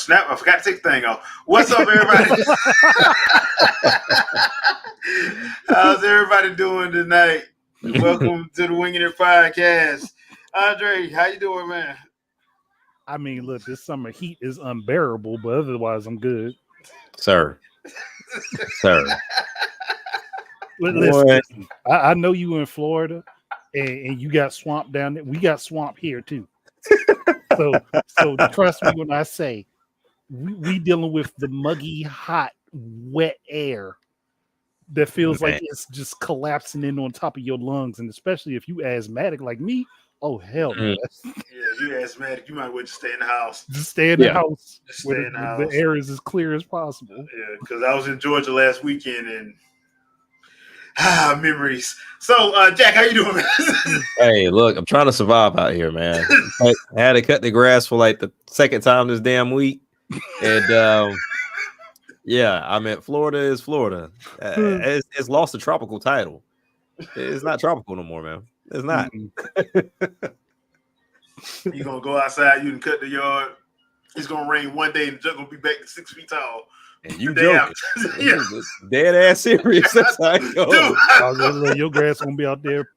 snap! I forgot to take the thing off. What's up, everybody? How's everybody doing tonight? Welcome to the Wingin podcast. Andre, how you doing, man? I mean, look, this summer heat is unbearable, but otherwise, I'm good. Sir. Listen, I know you in Florida, and you got swamp down there. We got swamp here too. So trust me when I say we dealing with the muggy, hot, wet air that feels like it's just collapsing in on top of your lungs, and especially if you asthmatic like me. Oh hell no! Yeah, you asthmatic. You might well just stay in the house. Just stay in the house. Just stay in the house. The air is as clear as possible. Yeah, because I was in Georgia last weekend and memories. So, Jack, how you doing, man? Hey, look, I'm trying to survive out here, man. I had to cut the grass for like the second time this damn week, and yeah, I mean, Florida is Florida. It's lost the tropical title. It's not tropical no more, man. It's not. You gonna go outside, you can cut the yard. It's gonna rain one day and the junk gonna be back to 6 feet tall. And you joking. Yeah. Dead ass serious. That's how it goes. Dude. Your grass gonna be out there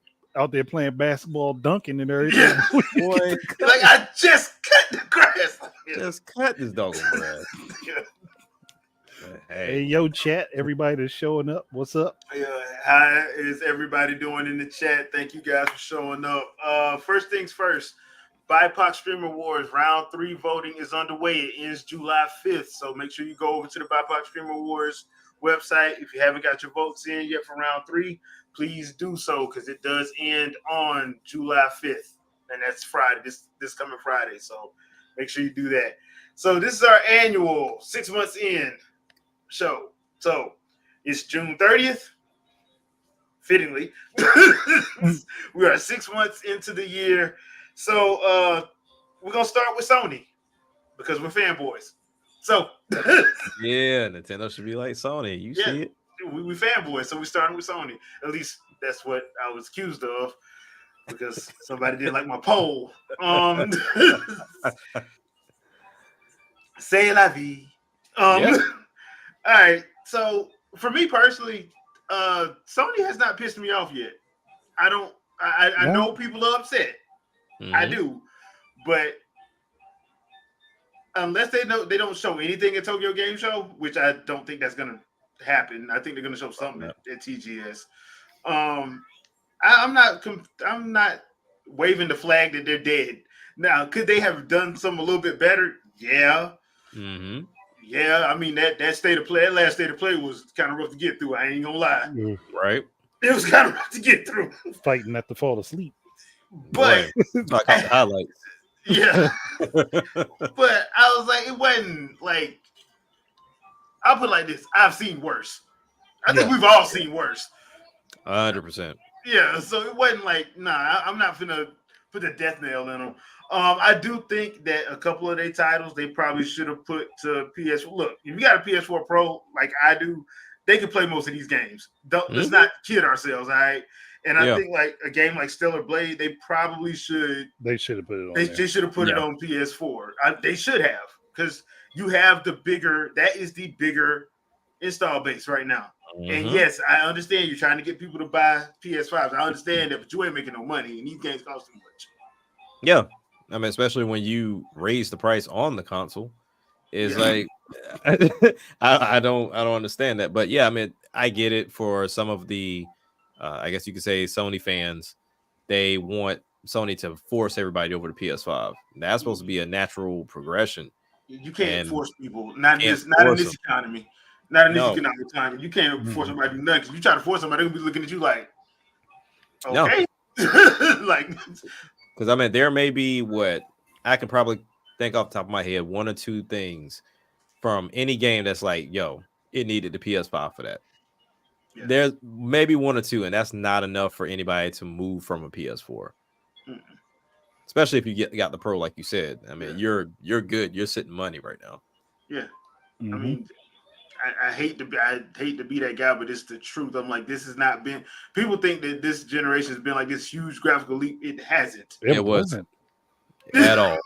playing basketball, dunking and everything. Yeah. Boy, like I just cut the grass. Just cut this doggone grass. Yeah. Hey, yo, chat, everybody that's showing up. What's up? Yeah, how is everybody doing in the chat? Thank you guys for showing up. First things first, BIPOC Stream Awards round 3 voting is underway. It ends July 5th, so make sure you go over to the BIPOC Stream Awards website. If you haven't got your votes in yet for round 3, please do so because it does end on July 5th, and that's Friday. This coming Friday, so make sure you do that. So this is our annual 6 months in show. So it's June 30th. Fittingly, we are 6 months into the year. So we're gonna start with Sony because we're fanboys. So yeah, Nintendo should be like Sony. You see it? We fanboys, so we starting with Sony. At least that's what I was accused of because somebody didn't like my poll. C'est la vie. All right, so for me personally, Sony has not pissed me off yet. I know people are upset. Mm-hmm. I do, but unless they don't show anything at Tokyo Game Show, which I don't think that's gonna happen. I think they're gonna show something at TGS. I'm not waving the flag that they're dead. Now, could they have done something a little bit better? Yeah. Mm-hmm. Yeah, I mean that last state of play was kind of rough to get through. I ain't gonna lie. Right. It was kind of rough to get through. Fighting not to fall asleep. But like the highlights. Yeah. But I was like, it wasn't like I'll put it like this. I've seen worse. I think we've all seen worse. 100%. Yeah, so it wasn't like, I'm not finna put the death nail in them. I do think that a couple of their titles they probably should have put to PS. Look, if you got a PS4 Pro like I do, they can play most of these games. Let's not kid ourselves, all right? And I think like a game like Stellar Blade, they probably should. They should have put it on. They should have put it on PS4. They should have because you have the bigger. That is the bigger install base right now. Mm-hmm. And yes, I understand you're trying to get people to buy PS5s. I understand that, but you ain't making no money, and these games cost too much. Yeah. I mean, especially when you raise the price on the console, it's like I don't understand that. But yeah, I mean, I get it for some of the, I guess you could say Sony fans. They want Sony to force everybody over to PS5. That's supposed to be a natural progression. You can't force people. Not in this economy. Not in this economic time. You can't force somebody to do nothing. You try to force somebody, they'll be looking at you like, okay, like. Because, I mean, there may be I can probably think off the top of my head 1 or 2 things from any game that's like, yo, it needed the PS5 for that. Yeah. There's maybe 1 or 2, and that's not enough for anybody to move from a PS4. Mm-mm. Especially if you got the Pro, like you said. I mean, you're good. You're sitting money right now. Yeah. Mm-hmm. I mean, I hate to be that guy, but it's the truth. I'm like, this has not been. People think that this generation has been like this huge graphical leap. It hasn't. It wasn't at all.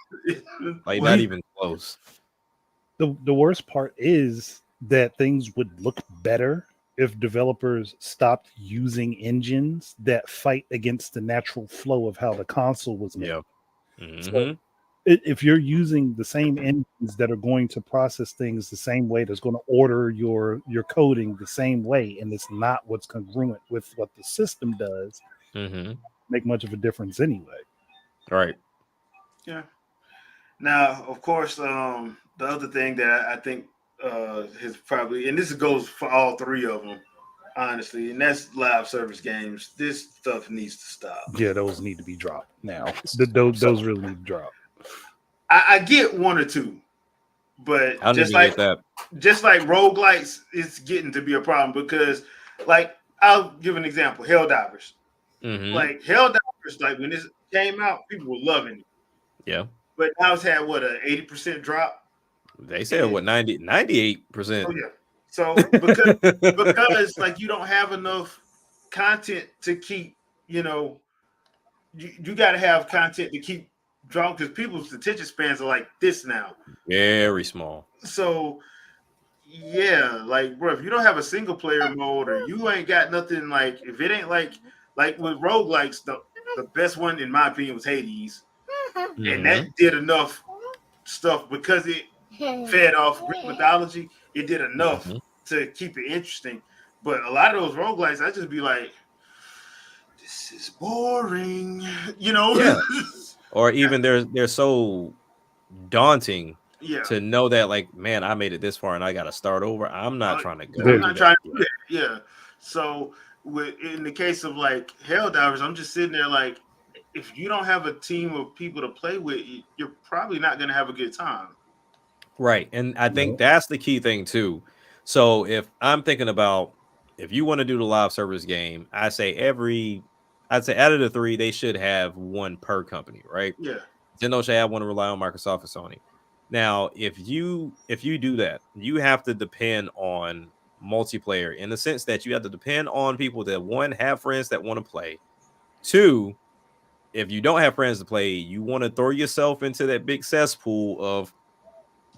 Like not even close. the worst part is that things would look better if developers stopped using engines that fight against the natural flow of how the console was made. Yeah. So if you're using the same engines that are going to process things the same way, that's going to order your coding the same way, and it's not what's congruent with what the system does, make much of a difference anyway. Right. Yeah. Now, of course, the other thing that I think is probably, and this goes for all three of them, honestly, and that's live service games. This stuff needs to stop. Yeah, those need to be dropped now. Those really need to drop. I get one or two, but I don't even get that. just like roguelites, it's getting to be a problem because, like, I'll give an example: Helldivers. Like Helldivers, like when this came out, people were loving it. Yeah. But now it's had what, a 80% drop. They said what 98%. Oh yeah. So because like you don't have enough content to keep, you got to have content to keep drawing because people's attention spans are like this now. Very small. So yeah, like bro, if you don't have a single player mode or you ain't got nothing, like if it ain't like with roguelikes, the best one in my opinion was Hades. And that did enough stuff because it fed off Greek mythology. It did enough to keep it interesting. But a lot of those roguelikes, I just be like, this is boring, Yeah. Or even they're so daunting to know that, like, man, I made it this far and I got to start over. I'm not trying to go. I'm not trying to do that. Yeah. So in the case of like Helldivers, I'm just sitting there like, if you don't have a team of people to play with, you're probably not going to have a good time. Right. And I think that's the key thing too. So if I'm thinking about, if you want to do the live service game, I'd say out of the three, they should have one per company, right? Yeah. Nintendo should have one to rely on Microsoft or Sony. Now, if you do that, you have to depend on multiplayer in the sense that you have to depend on people that, one, have friends that want to play. Two, if you don't have friends to play, you want to throw yourself into that big cesspool of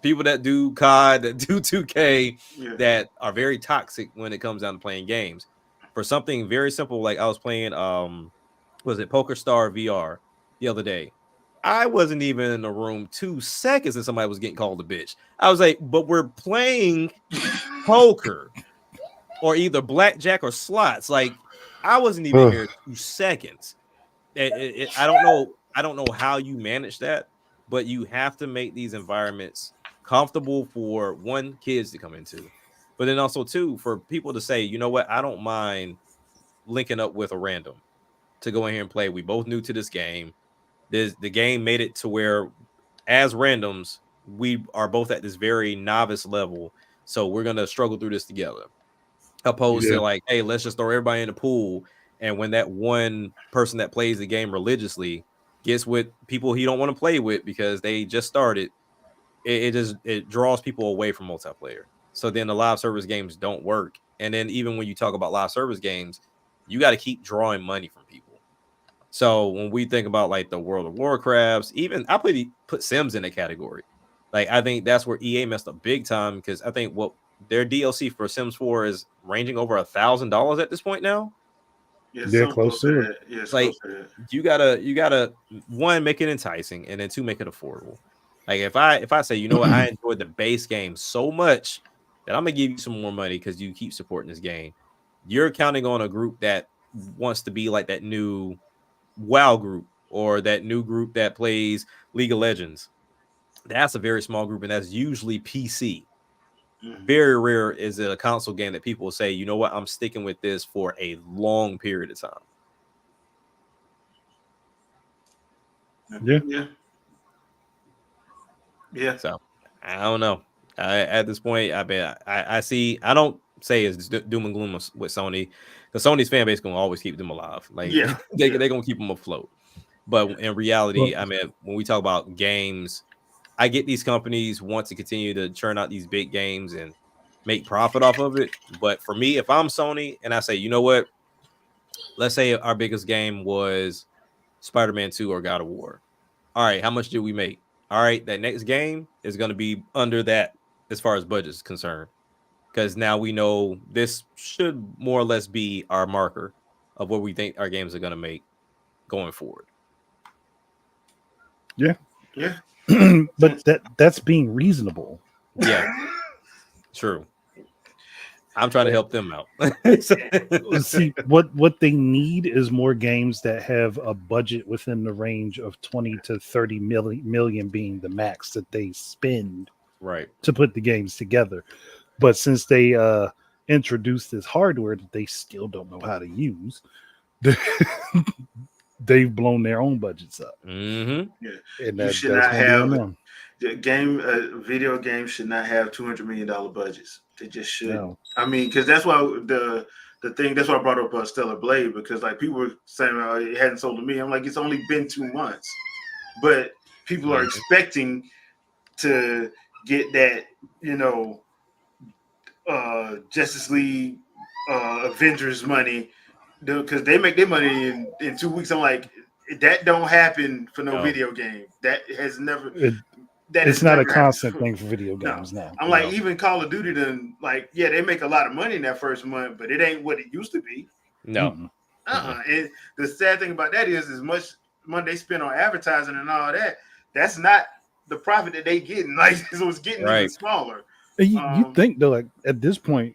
people that do COD, that do 2K, that are very toxic when it comes down to playing games. For something very simple, like I was playing, was it Poker Star VR the other day? I wasn't even in the room 2 seconds and somebody was getting called a bitch. I was like, but we're playing poker or either blackjack or slots. Like, I wasn't even here 2 seconds. I don't know how you manage that, but you have to make these environments comfortable for, one, kids to come into, but then also two, for people to say, you know what, I don't mind linking up with a random to go in here and play. We both new to this game. The game made it to where, as randoms, we are both at this very novice level, so we're gonna struggle through this together. Opposed to like, hey, let's just throw everybody in the pool, and when that one person that plays the game religiously gets with people he don't want to play with because they just started, it draws people away from multiplayer. So then the live service games don't work. And then even when you talk about live service games, you got to keep drawing money from people. So when we think about like the World of Warcrafts, even I put Sims in a category. Like, I think that's where EA messed up big time, because I think what their DLC for Sims 4 is ranging over $1,000 at this point now. Yeah, so close to it. Yeah, it's like, close to it. You gotta one, make it enticing, and then two, make it affordable. Like, if I say, you know what, I enjoyed the base game so much that I'm gonna give you some more money because you keep supporting this game, you're counting on a group that wants to be like that new WoW group or that new group that plays League of Legends. That's a very small group, and that's usually PC. Very rare is it a console game that people will say, you know what, I'm sticking with this for a long period of time. Yeah. So I don't know. At this point, I see. I don't say it's doom and gloom with Sony, because Sony's fan base gonna always keep them alive. Like, they're gonna keep them afloat. But in reality, I mean, when we talk about games, I get these companies want to continue to churn out these big games and make profit off of it. But for me, if I'm Sony and I say, you know what, let's say our biggest game was Spider-Man 2 or God of War. All right, how much did we make? All right, that next game is going to be under that as far as budget is concerned, because now we know this should more or less be our marker of what we think our games are going to make going forward. Yeah. Yeah. But that's being reasonable. Yeah, true. I'm trying to help them out. See, what they need is more games that have a budget within the range of 20 to 30 million being the max that they spend Right. to put the games together. But since they introduced this hardware that they still don't know how to use, they've blown their own budgets up. Mm-hmm. Yeah. And You should that's not gonna be on have them. video games should not have $200 million budgets. They just shouldn't. No. I mean, because that's why the thing. That's why I brought up Stellar Blade, because like people were saying it hadn't sold to me. I'm like, it's only been 2 months, but people are expecting to get that, Justice League, Avengers money, because they make their money in 2 weeks. I'm like, that don't happen for no video game. That has never. It's not a constant thing for video games now. I'm like, even Call of Duty, then they make a lot of money in that first month, but it ain't what it used to be. No. And the sad thing about that is, as much money they spend on advertising and all that, that's not the profit that they getting. Like, so it's getting even smaller. You think though, like at this point,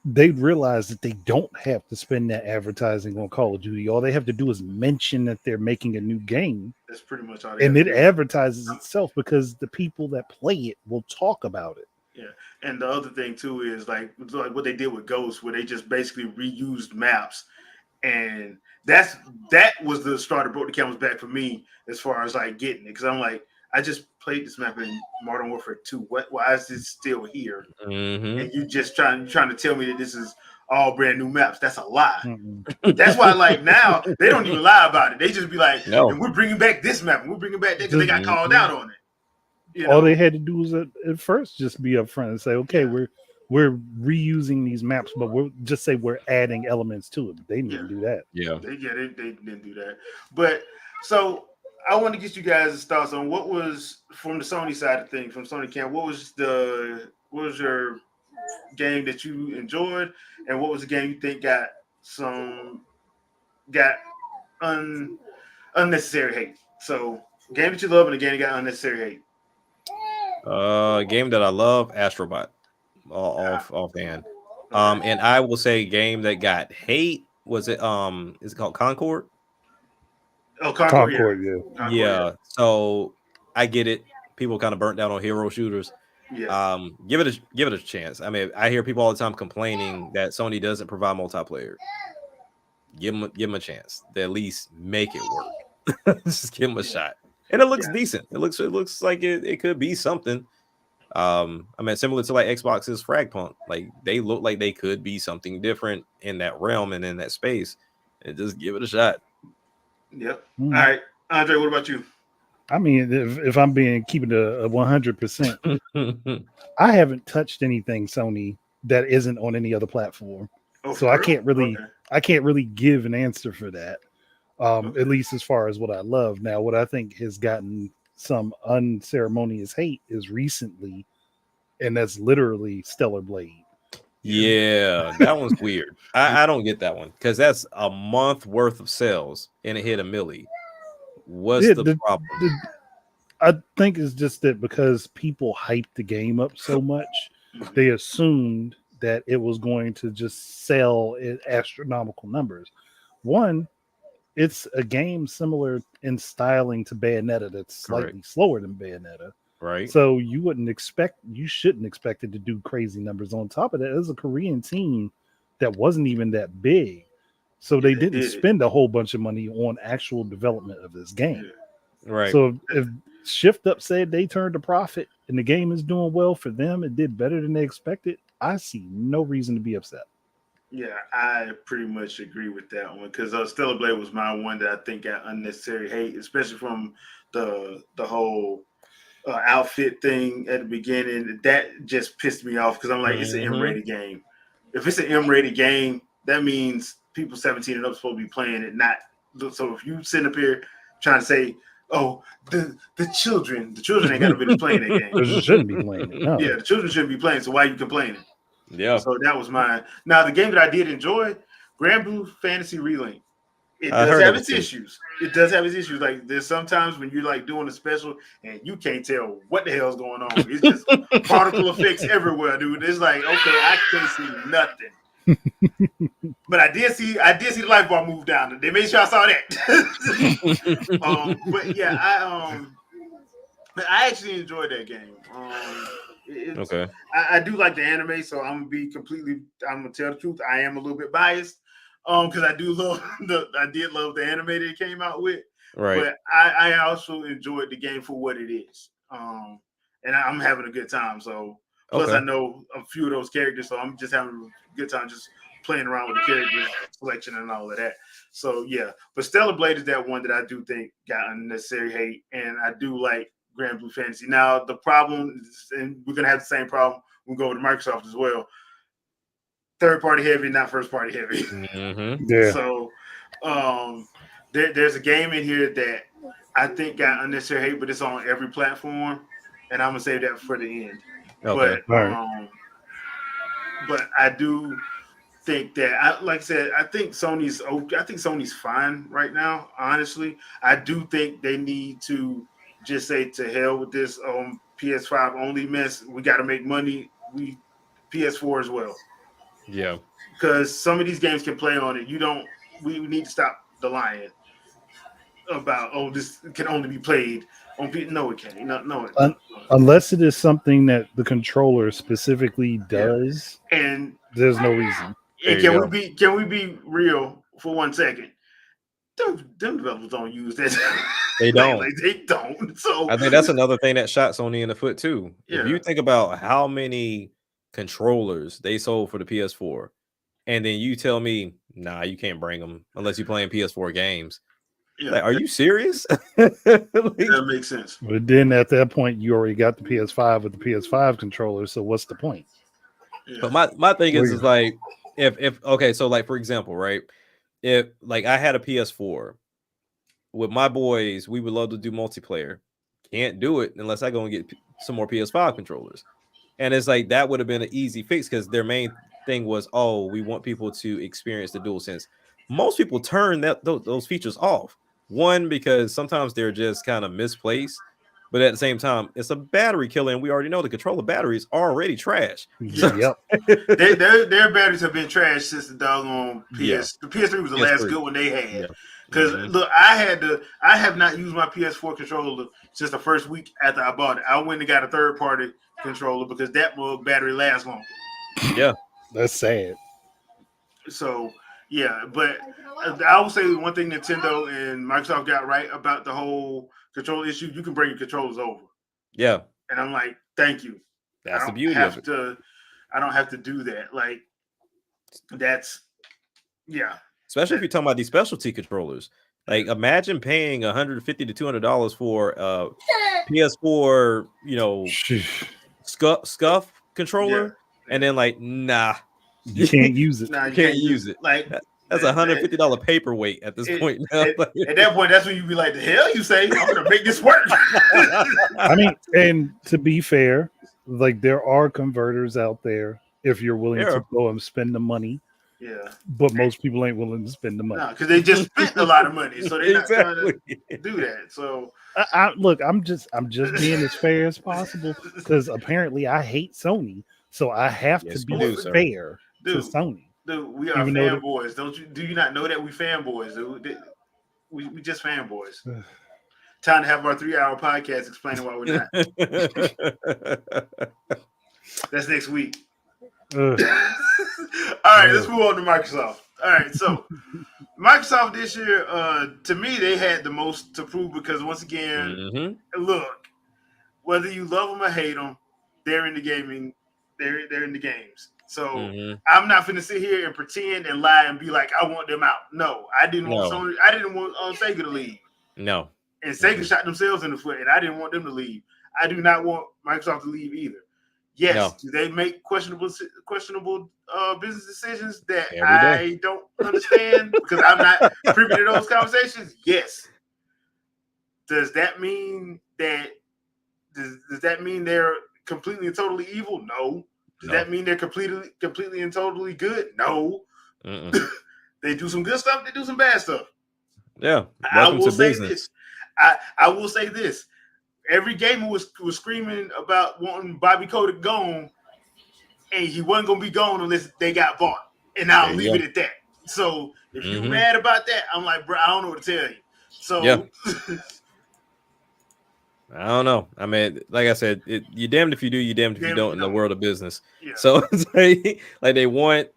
they'd realize that they don't have to spend that advertising on Call of Duty. All they have to do is mention that they're making a new game. That's pretty much all. And it advertises itself because the people that play it will talk about it. Yeah, and the other thing too is like what they did with Ghost, where they just basically reused maps, and that was the straw that broke the camel's back for me as far as like getting it, because I'm like, I just played this map in Modern Warfare 2. Why is this still here? Mm-hmm. And you just trying to tell me that this is all brand new maps? That's a lie. Mm-hmm. That's why, like, now they don't even lie about it. They just be like, "No, and we're bringing back this map, and we're bringing back that," because they got called out on it. All they had to do was at first just be upfront and say, "Okay, we're reusing these maps, but we'll just say we're adding elements to it." But they didn't do that. Yeah, they didn't do that. But so I want to get you guys' thoughts on what was, from the Sony side of things, from Sony camp, what was your game that you enjoyed, and what was the game you think got unnecessary hate? So, game that you love and a game that got unnecessary hate. Game that I love, Astrobot, offhand. And I will say game that got hate, was it is it called Concord? Oh, Concord, yeah. Yeah. So I get it. People kind of burnt down on hero shooters. Yeah. Give it a chance. I mean, I hear people all the time complaining that Sony doesn't provide multiplayer. Give them a chance. They at least make it work. Just give them a shot. And it looks decent. It looks like it could be something. I mean, similar to like Xbox's Fragpunk. Like, they look like they could be something different in that realm and in that space. And just give it a shot. Yep. All right, Andre, what about you? I mean, if I'm keeping a 100%, I haven't touched anything Sony that isn't on any other platform, so I can't really give an answer for that. At least as far as what I love. Now, what I think has gotten some unceremonious hate is recently, and that's literally Stellar Blade. Yeah, that one's weird. I don't get that one, because that's a month worth of sales and it hit 1 million. What's the problem? I think it's just that because people hyped the game up so much, they assumed that it was going to just sell in astronomical numbers. One, it's a game similar in styling to Bayonetta that's slightly slower than Bayonetta. Right. So you shouldn't expect it to do crazy numbers. On top of that, it was a Korean team that wasn't even that big. So they didn't spend a whole bunch of money on actual development of this game. Right. So if Shift Up said they turned a profit and the game is doing well for them, it did better than they expected, I see no reason to be upset. Yeah, I pretty much agree with that one, because Stellar Blade was my one that I think got unnecessary hate, especially from the whole outfit thing at the beginning. That just pissed me off, because I'm like, it's an M-rated game. If it's an M-rated game, that means people 17 and up supposed to be playing it. Not so if you sitting up here trying to say oh, the children ain't got no business playing that game. They shouldn't be playing it. No. Yeah, the children shouldn't be playing. So why are you complaining? Yeah. So that was mine. Now the game that I did enjoy, Grand Blue Fantasy Relink. It I does heard have of its it too. issues. It does have its issues. Like there's sometimes when you're like doing a special and you can't tell what the hell's going on. It's just particle effects everywhere, dude. It's like, okay, I can't see nothing. But I did see the light bar move down. They made sure I saw that. But yeah, I actually enjoyed that game. Okay. I do like the anime, so I'm gonna tell the truth. I am a little bit biased. Because I did love the anime that it came out with. Right. But I also enjoyed the game for what it is. And I'm having a good time. So plus I know a few of those characters, so I'm just having a good time just playing around with the character selection and all of that. So yeah, but Stellar Blade is that one that I do think got unnecessary hate, and I do like Grand Blue Fantasy. Now the problem is, and we're gonna have the same problem when we go over to Microsoft as well. Third party heavy, not first party heavy. Mm-hmm. Yeah. So there's a game in here that I think got unnecessary hate, but it's on every platform, and I'm gonna save that for the end. Okay. But I do think that, like I said, I think Sony's fine right now. Honestly, I do think they need to just say to hell with this PS5 only mess. We got to make money. We PS4 as well. Yeah. Because some of these games can play on it. We need to stop the lying about, this can only be played on PC. No, it can't. No. Unless it is something that the controller specifically does, and there's no reason. And can we be real for 1 second? Them developers don't use that. They don't. They don't. So I think that's another thing that shot Sony in the foot too. Yeah. If you think about how many controllers they sold for the PS4, and then you tell me, nah, you can't bring them unless you're playing PS4 games. Yeah. Like, are you serious? That makes sense. But then at that point, you already got the PS5 with the PS5 controller. So what's the point? Yeah. But my thing is like, if okay, so like for example, right? If like I had a PS4 with my boys, we would love to do multiplayer. Can't do it unless I go and get some more PS5 controllers. And it's like that would have been an easy fix because their main thing was, we want people to experience the DualSense. Most people turn those features off. One, because sometimes they're just kind of misplaced, but at the same time, it's a battery killer, and we already know the controller batteries are already trash. Yep. Their batteries have been trashed since the doggone PS. Yeah. The PS3 was the last good one they had. Because Yeah. look, I have not used my PS4 controller since the first week after I bought it. I went and got a third party controller because that battery lasts longer. Yeah, that's sad. So yeah, but I will say one thing Nintendo and Microsoft got right about the whole controller issue: you can bring your controllers over. Yeah, and I'm like, thank you. That's the beauty of it. I don't have to do that. Like that's Especially if you're talking about these specialty controllers. Like, imagine paying $150 to $200 for PS4, scuff controller, and then like, nah, you can't use it. Nah, you can't use it. Like that's $150 paperweight at this point. Now. At that point, that's when you be like, the hell you say? I'm gonna make this work. I mean, and to be fair, like there are converters out there if you're willing to go and spend the money. Yeah, but most people ain't willing to spend the money. No, because they just spent a lot of money, so they're not trying to do that. So, look, I'm just being as fair as possible because apparently I hate Sony, so I have to be fair to Sony. Dude, we are fanboys. Do you not know that we fanboys? Dude? We just fanboys. Time to have our 3-hour podcast explaining why we're not. That's next week. All right, let's move on to Microsoft. All right, so Microsoft this year, to me, they had the most to prove because once again, look, whether you love them or hate them, they're in the gaming. They're in the games. So I'm not finna sit here and pretend and lie and be like, I want them out. No, I didn't want Sony. I didn't want Sega to leave. No, and Sega shot themselves in the foot, and I didn't want them to leave. I do not want Microsoft to leave either. Yes, do they make questionable business decisions that I don't understand because I'm not privy to those conversations? Yes. does that mean that does that mean they're completely and totally evil? No. Does that mean they're completely and totally good? No. They do some good stuff. They do some bad stuff. Yeah. I will say this. I will say this. Every gamer was screaming about wanting Bobby Kotick gone, and he wasn't gonna be gone unless they got bought. And I'll leave it at that. So if you're mad about that, I'm like, bro, I don't know what to tell you. So I don't know. I mean, like I said, you're damned if you do, you're damned if you don't in the world of business. Yeah. So it's like they want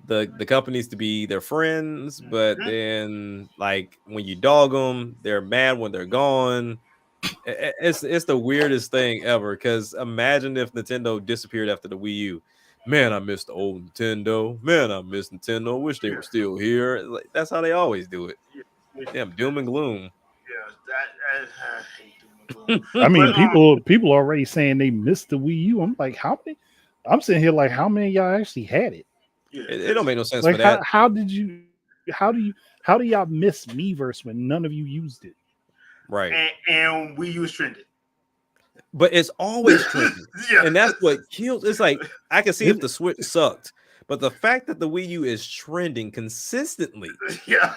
the companies to be their friends, but then like when you dog them, they're mad when they're gone. It's the weirdest thing ever. Because imagine if Nintendo disappeared after the Wii U. Man, I miss the old Nintendo. Man, I miss Nintendo. Wish they were still here. Like, that's how they always do it. Damn, doom and gloom. Yeah, I hate doom and gloom. I mean, people already saying they missed the Wii U. I'm like, how many? I'm sitting here like, how many of y'all actually had it? Yeah, it don't make no sense like, for that. How do y'all miss Miiverse when none of you used it? Right. And Wii U is trending. But it's always trending. And that's what kills. It's like I can see if the Switch sucked, but the fact that the Wii U is trending consistently. Yeah.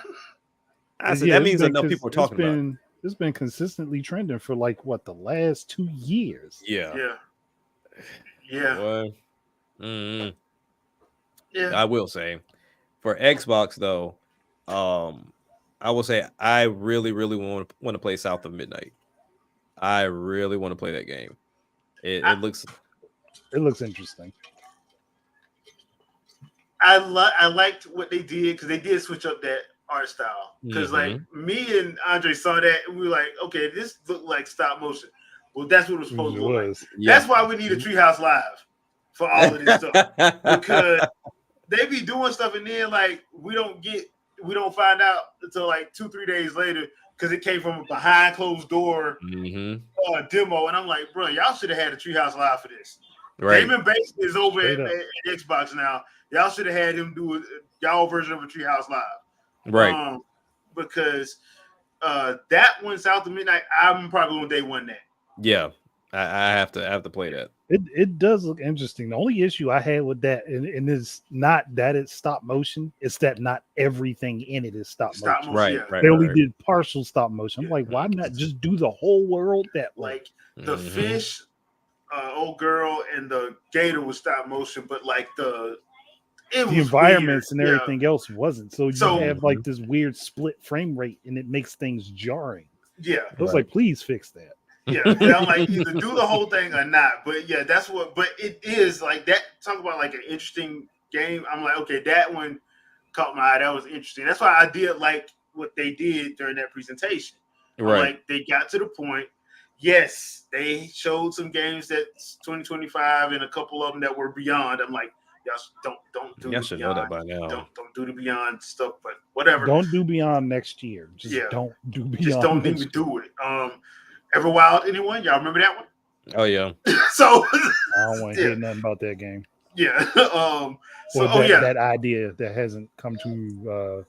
I said that means enough people are talking about it. It's been consistently trending for like what, the last 2 years. Yeah. Yeah. I will say for Xbox though, I will say I really, really want to play South of Midnight. I really want to play that game. It looks interesting. I liked what they did because they did switch up that art style. Because like me and Andre saw that and we were like, okay, this looked like stop motion. Well, that's what it was supposed to look like. Yeah. That's why we need a Treehouse Live for all of this stuff. Because they be doing stuff and then like we don't find out until like 2-3 days later because it came from a behind closed door demo. And I'm like, bro, y'all should have had a Treehouse Live for this. Right. Damon Bates is over at Xbox now. Y'all should have had him do y'all version of a Treehouse Live. Right. Because that one, South of Midnight, I'm probably on day one now. Yeah. I have to play that. It does look interesting. The only issue I had with that, and it's not that it's stop motion, it's that not everything in it is stop motion. Right. They only did partial stop motion. I'm like, why not just do the whole world that way? Like the fish, old girl, and the gator was stop motion, but like the environments and everything else wasn't. So you have like this weird split frame rate, and it makes things jarring. Yeah, I was like, please fix that. Yeah, I'm like, either do the whole thing or not. But yeah, that's what. But it is like that. Talk about like an interesting game. I'm like, okay, that one caught my eye. That was interesting. That's why I did like what they did during that presentation. Right. Like they got to the point. Yes, they showed some games that's 2025 and a couple of them that were beyond. I'm like, y'all don't do. Y'all should know that by now. Don't do the beyond stuff, but whatever. Don't do beyond next year. Just don't do beyond. Just don't even do it. Everwild, anyone? Y'all remember that one? Oh yeah. So I don't want to hear nothing about that game. Yeah. That idea that hasn't come to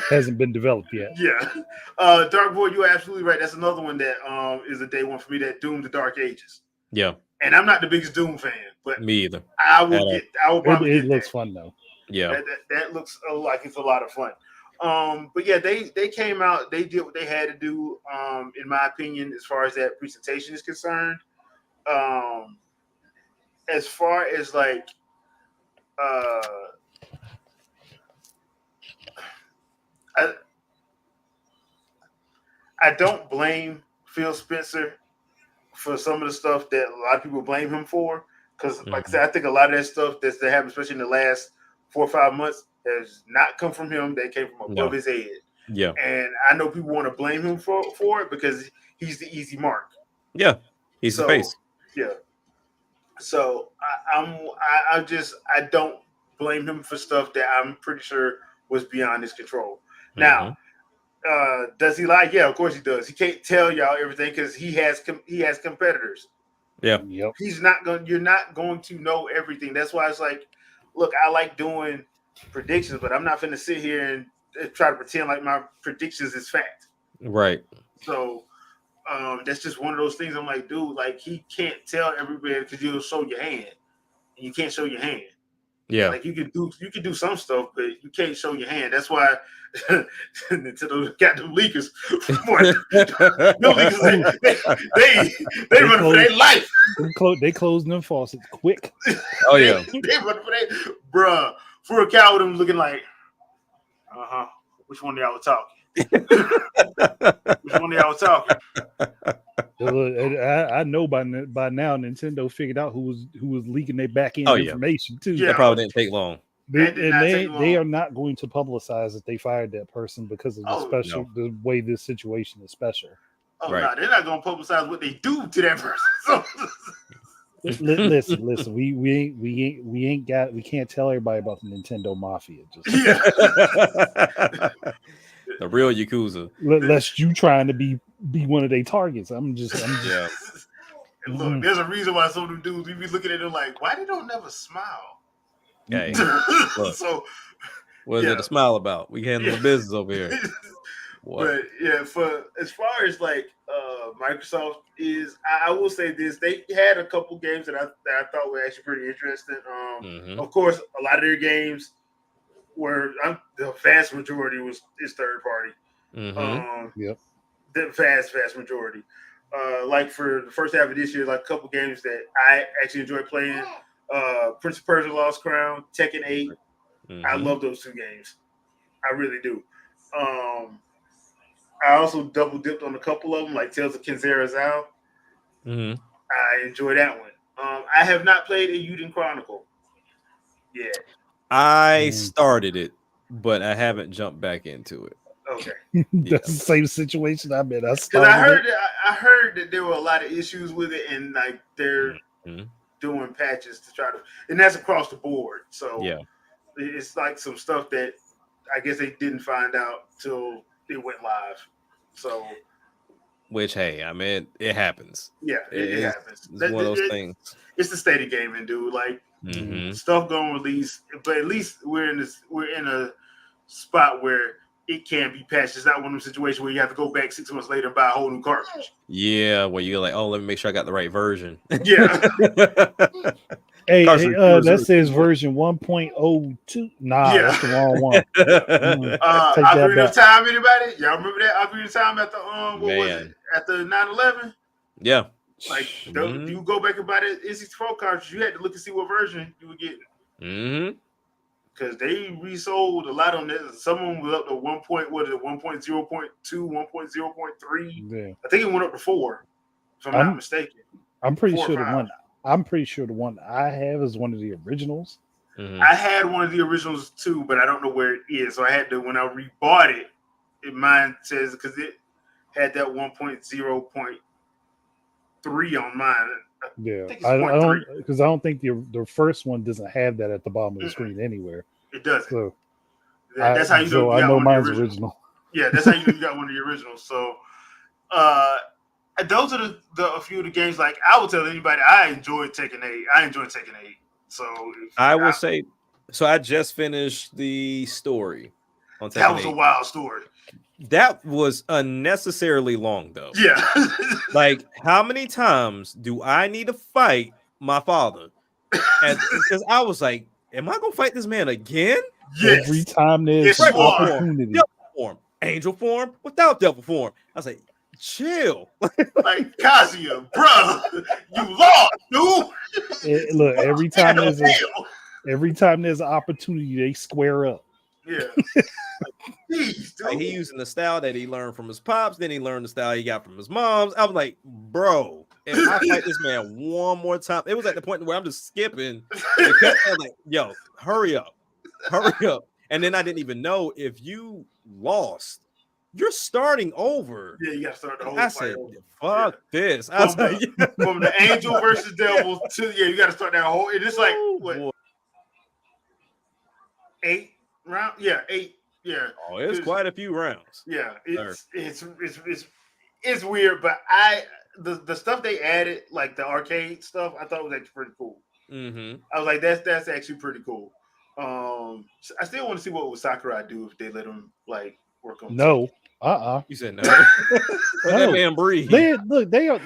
hasn't been developed yet. Yeah. Dark Void, you're absolutely right. That's another one that is a day one for me. That Doom: The Dark Ages. Yeah. And I'm not the biggest Doom fan, but me either. I will probably. It looks fun though. Yeah. That looks like it's a lot of fun. But yeah, they came out, they did what they had to do, in my opinion, as far as that presentation is concerned. As far as like I don't blame Phil Spencer for some of the stuff that a lot of people blame him for. Because like I said, I think a lot of that stuff that's happened, especially in the last 4 or 5 months, has not come from him. They came from above his head. Yeah. And I know people want to blame him for it because he's the easy mark. Yeah. He's the face. Yeah. So I don't blame him for stuff that I'm pretty sure was beyond his control. Now, does he lie? Yeah, of course he does. He can't tell y'all everything because he has competitors. Yeah. Yep. You're not going to know everything. That's why it's like, look, I like doing predictions, but I'm not going to sit here and try to pretend like my predictions is fact. Right. So, That's just one of those things. I'm like, dude, like he can't tell everybody because you'll show your hand, and you can't show your hand. Yeah. Like you can do some stuff, but you can't show your hand. That's why Nintendo got them leakers. Them leakers, they run for their life. They closing them faucets quick. Oh yeah, they run for their bruh. For a cow with them looking like, which one of y'all were talking? Which one of y'all was talking? I know by now Nintendo figured out who was leaking their back end information too. Yeah. That probably didn't take long. They are not going to publicize that they fired that person because of the way this situation is special. Oh no, they're not going to publicize what they do to that person. So. Listen. We can't tell everybody about the Nintendo Mafia. The real Yakuza. Lest you trying to be one of their targets. I'm just yeah. Look, there's a reason why some of them dudes we be looking at them like, why they don't never smile? Hey, so what is it a smile about? We handle the business over here. But yeah, for as far as like Microsoft is, I will say this: they had a couple games that I thought were actually pretty interesting. Of course, a lot of their games were the vast majority is third party. Yep. The vast majority. Like for the first half of this year, like a couple games that I actually enjoyed playing. Prince of Persia: Lost Crown, Tekken 8. I love those two games. I really do. I also double dipped on a couple of them, like Tales of Kenzera Zao. I enjoy that one. I have not played a Yuden Chronicle yet. I started it, but I haven't jumped back into it. Okay, that's the same situation I'm in. Because I heard that there were a lot of issues with it, and like they're doing patches to try to, and that's across the board. So it's like some stuff that I guess they didn't find out till it went live. So, which hey, I mean it happens. Yeah, it happens. It's one of those things. It's the state of gaming, dude. Like stuff gonna release, but at least we're in a spot where it can be patched. It's not one of those situations where you have to go back 6 months later and buy a whole new cartridge. Yeah, where you're like, oh, let me make sure I got the right version. Yeah. Hey, that says version 1.02. Nah, that's the wrong one. Ocarina of Time, anybody? Y'all remember that Ocarina of Time at the what was it? At the 9/11? Yeah. Like you go back and buy that N64 cartridge, you had to look and see what version you were getting. Because they resold a lot on this. Some of them was up to 1.0.2, 1.0.3. Yeah. I think it went up to 4, if I'm not mistaken. I'm pretty sure the one I have is one of the originals. I had one of the originals too, but I don't know where it is. So I had to, when I rebought it, mine says, because it had that 1.0.3 on mine. Yeah, I don't, because I don't think the first one doesn't have that at the bottom of the screen anywhere. It doesn't. So that's how you know. I know mine's original. Yeah, that's how you know you got one of the originals. So, those are a few of the games. Like I will tell anybody, I enjoyed Tekken 8. So I will say, so I just finished the story on Tekken 8. That was a wild story. That was unnecessarily long, though. Yeah. Like, how many times do I need to fight my father? And because I was like, am I gonna fight this man again? Yes. Every time there's an opportunity. Devil form, angel form, without devil form. I was like, chill. Like Kazuya, bro, you lost, dude. Look, every time there's an opportunity, they square up. Yeah. Jeez, dude. Like he using the style that he learned from his pops, then he learned the style he got from his moms. I was like, bro, if I fight this man one more time, it was at the point where I'm just skipping. I'm like, yo, hurry up. And then I didn't even know if you lost, you're starting over. Yeah, you got to start the whole I said, fuck this. I was like, from the angel versus devil to you got to start that whole. And it's like what? Boy. 8 rounds? Yeah, 8. Yeah. Oh, it's quite a few rounds. Yeah, it's weird, but the stuff they added, like the arcade stuff, I thought was actually pretty cool. I was like, that's actually pretty cool. I still want to see what would Sakurai do if they let him like work on. No. You said no. Let that man breathe. They are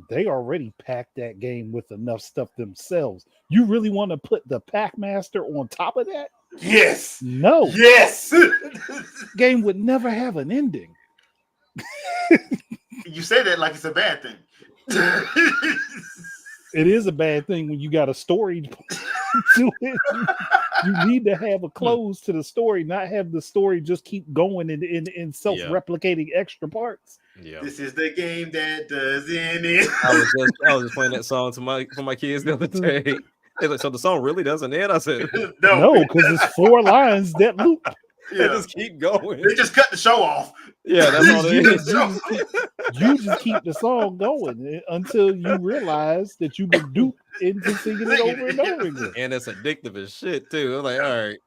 they already packed that game with enough stuff themselves. You really want to put the Packmaster on top of that? Yes. No. Yes. Game would never have an ending. You say that like it's a bad thing. It is a bad thing when you got a story to it. You need to have a close to the story, not have the story just keep going in self-replicating extra parts. Yeah. This is the game that doesn't end. I was just playing that song for my kids the other day. They're like, so the song really doesn't end? I said, no, because it's 4 lines that loop. They just keep going. They just cut the show off. Yeah, that's all it is. You just keep the song going until you realize that you've been duped into singing it over and over again. And it's addictive as shit too. I'm like, all right.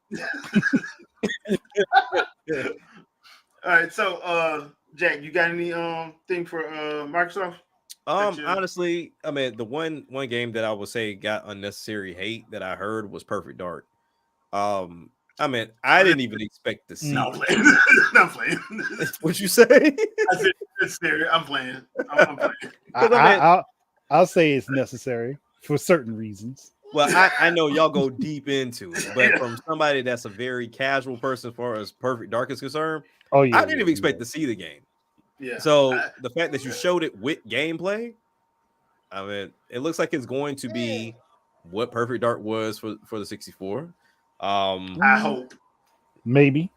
All right, so Jack, you got any thing for Microsoft? Honestly, I mean, the one game that I would say got unnecessary hate that I heard was Perfect Dark. I mean, I didn't even expect to see. No, I'm playing. What'd you say? I said it's serious. I'm playing. I'm playing. I'll say it's necessary for certain reasons. Well, I know y'all go deep into it, but from somebody that's a very casual person as far as Perfect Dark is concerned, I didn't even expect to see the game. Yeah. So the fact that you showed it with gameplay, I mean, it looks like it's going to be what Perfect Dark was for the 64. I hope. Maybe.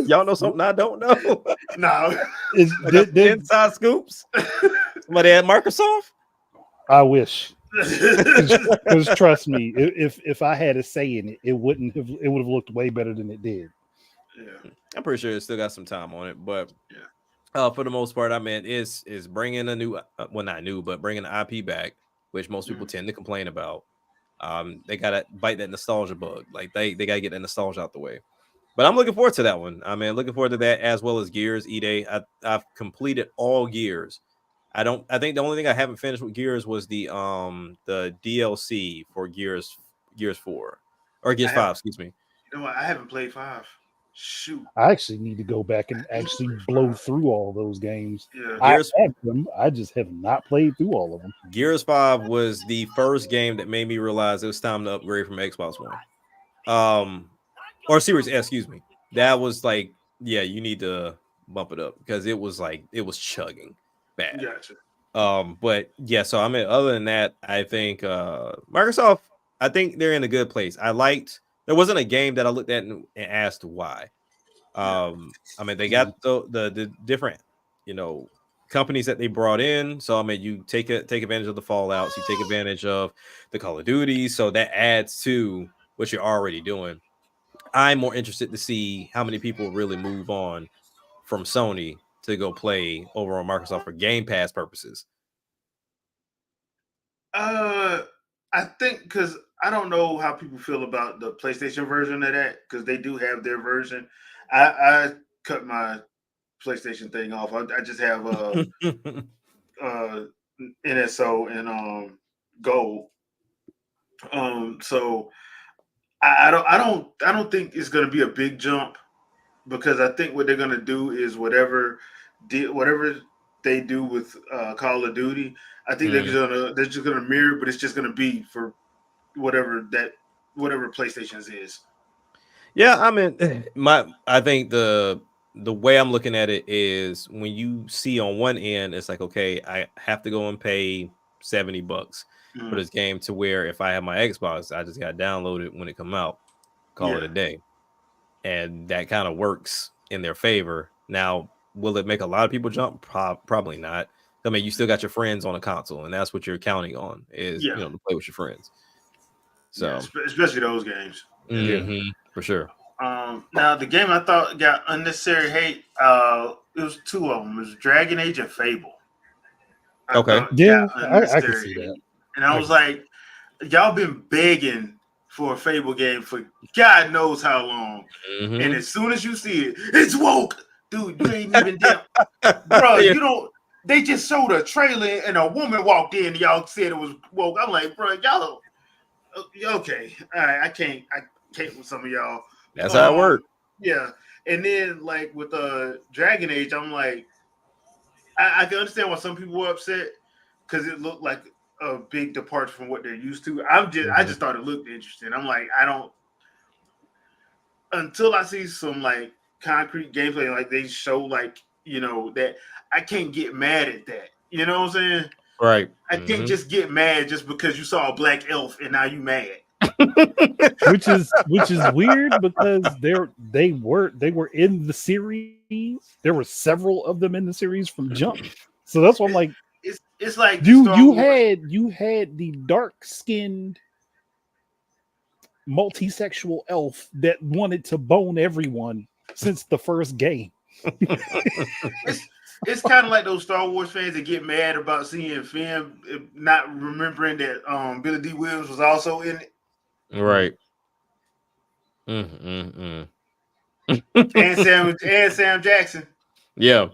Y'all know something I don't know. No. Inside scoops. Somebody at Microsoft? I wish. Because trust me, if I had a say in it, it would have looked way better than it did. Yeah. I'm pretty sure it still got some time on it, but for the most part, I mean, is bringing a new, not new, but bringing the IP back, which most people tend to complain about. They gotta bite that nostalgia bug. Like they gotta get that nostalgia out the way. But I'm looking forward to that one. I mean, looking forward to that as well as Gears. I've completed all Gears. I think the only thing I haven't finished with Gears was the DLC for Gears 4 or Gears 5. Excuse me. You know what? I haven't played 5. Shoot. I actually need to go back and actually blow through all those games. Yeah. I have them. I just have not played through all of them. Gears 5 was the first game that made me realize it was time to upgrade from Xbox One. Or Series S, excuse me. That was like, yeah, you need to bump it up because it was chugging bad. Gotcha. But yeah, so I mean, other than that, I think Microsoft, I think they're in a good place. There wasn't a game that I looked at and asked why. I mean, they got the different, companies that they brought in. So I mean, you take advantage of the Fallouts, you take advantage of the Call of Duty, so that adds to what you're already doing. I'm more interested to see how many people really move on from Sony to go play over on Microsoft for Game Pass purposes. I think because I don't know how people feel about the PlayStation version of that because they do have their version. I cut my PlayStation thing off. I just have NSO and Gold. So I don't think it's going to be a big jump because I think what they're going to do is whatever they do with Call of Duty. I think they're just gonna mirror, but it's just gonna be for whatever PlayStation's is. Yeah, I mean, I think the way I'm looking at it is when you see on one end, it's like, okay, I have to go and pay $70 for this game to where if I have my Xbox, I just got to download it when it come out, call it a day, and that kind of works in their favor. Now, will it make a lot of people jump? Probably not. I mean, you still got your friends on a console, and that's what you're counting on is to play with your friends. So, especially those games, for sure. Now the game I thought got unnecessary hate. It was 2 of them. It was Dragon Age and Fable. I can see that. And I was like, y'all been begging for a Fable game for God knows how long, and as soon as you see it, it's woke, dude. You ain't even damn, bro. You don't. They just showed a trailer and a woman walked in and y'all said it was woke. I'm like, bro, y'all okay. All right, I can't with some of y'all. That's how it works. Yeah, and then like with Dragon Age, I'm like, I can understand why some people were upset because it looked like a big departure from what they're used to. I just thought it looked interesting. I'm like, I don't until I see some like concrete gameplay, like they show like that I can't get mad at that. You know what I'm saying? Right. I can't just get mad just because you saw a black elf and now you mad. which is weird because they were in the series. There were several of them in the series from jump. So that's why I'm like, it's like you had the dark skinned multi-sexual elf that wanted to bone everyone since the first game. It's kind of like those Star Wars fans that get mad about seeing Finn not remembering that Billy D. Williams was also in it. Right. And Sam Jackson. Yeah.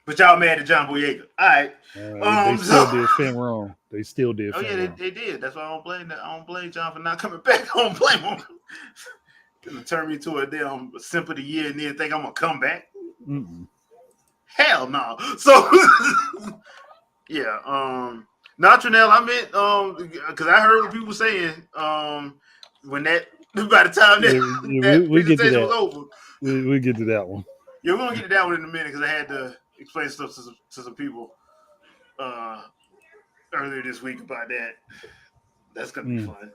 But y'all mad at John Boyega. All right. They still did Finn wrong. They still did. Oh Finn yeah, wrong. they did. That's why I don't blame that. I don't blame John for not coming back. I don't blame him. Gonna turn me to a damn simp of the year and then think I'm gonna come back. Mm-mm. Hell no. So yeah, Trinell, I meant because I heard what people saying when that by the time that we get to presentation that. was over. We get to that one. Yeah, we're gonna get to that one in a minute because I had to explain stuff to some people earlier this week about that. That's gonna be fun.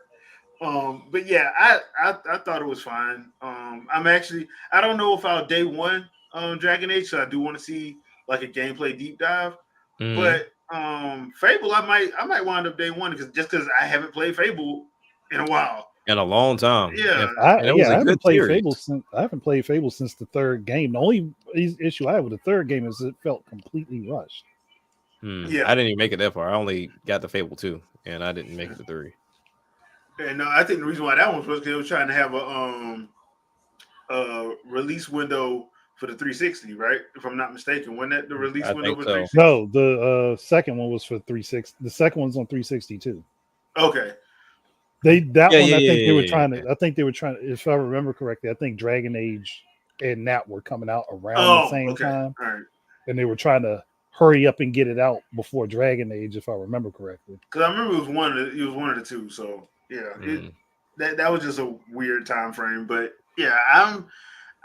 But yeah, I thought it was fine. I don't know if I'll day one Dragon Age, so I do want to see like a gameplay deep dive. But Fable, I might wind up day one because I haven't played Fable in a while. In a long time. Yeah. I haven't played Fable since the third game. The only issue I have with the third game is it felt completely rushed. Yeah. I didn't even make it that far. I only got the Fable 2 and I didn't make it to 3. And I think the reason why that one was because they were trying to have a release window for the 360, right? If I'm not mistaken, wasn't that the release window for 360? No, the second one was for 360. The second one's on 360 too. Okay. I think they were trying to. If I remember correctly, I think Dragon Age and Nat were coming out around the same time. All right. And they were trying to hurry up and get it out before Dragon Age, if I remember correctly. Because I remember it was one of the two. So yeah, that was just a weird time frame. But yeah,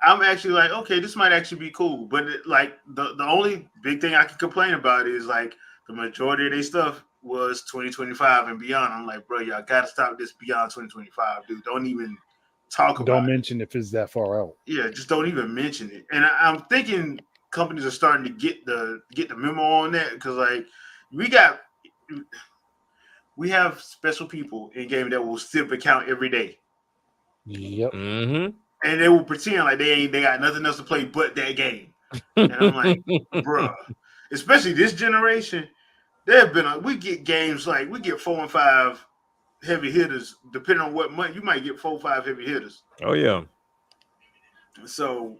I'm actually like, okay, this might actually be cool. But like the only big thing I can complain about is like the majority of their stuff was 2025 and beyond. I'm like, bro, y'all gotta stop this beyond 2025, dude. Don't even talk about it. Don't mention if it's that far out. Yeah, just don't even mention it. And I'm thinking companies are starting to get the memo on that because like we have special people in game that will sip account every day. Yep. Mm-hmm. And they will pretend like they got nothing else to play but that game. And I'm like, bruh, especially this generation, we get games like we get 4 and 5 heavy hitters, depending on what month you might get 4 or 5 heavy hitters. Oh yeah. So,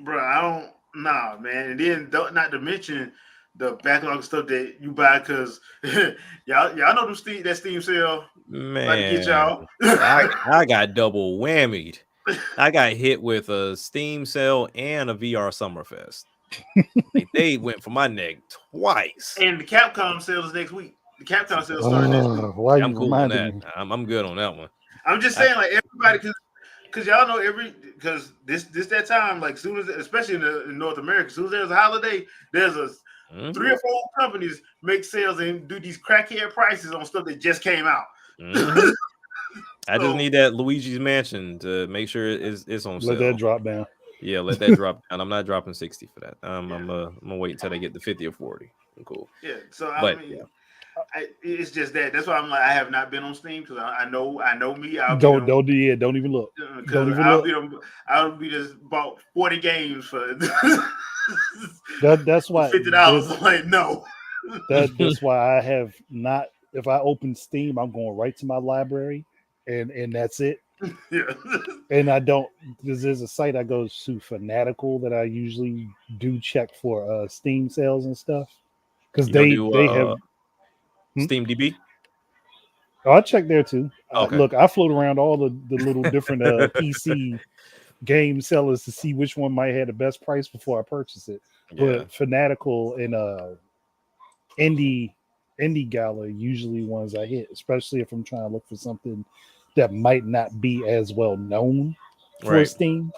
bruh, man. And then not to mention the backlog stuff that you buy because y'all know that Steam sale. Man, about to get y'all. I got double whammied. I got hit with a Steam sale and a VR Summerfest. They went for my neck twice. And the Capcom sale is next week. The Capcom sale starting next week. Why I'm you cool on reminding that. me? I'm good on that one. I'm just saying, like everybody, because y'all know because this that time, like soon as, especially in North America, as soon as there's a holiday, there's 3 or 4 companies make sales and do these crackhead prices on stuff that just came out. Mm-hmm. I just need that Luigi's Mansion to make sure it's on sale. Let that drop down. Yeah, let that drop down. I'm not dropping 60 for that. I'm gonna wait until they get the 50 or 40. Cool. Yeah. So it's just that. That's why I'm like I have not been on Steam because I know me. Don't even look. Don't even look. I'll be just bought 40 games for that's why $50. I'm like no. That's why I have not. If I open Steam, I'm going right to my library, and that's it. Yeah. And I don't. There's a site I go to, Fanatical, that I usually do check for Steam sales and stuff because they have Steam DB. Oh, I checked there too. Okay. Look, I float around all the little different PC game sellers to see which one might have the best price before I purchase it. Yeah. But Fanatical and Indie Gala are usually ones I hit, especially if I'm trying to look for something that might not be as well known for Right. Steam.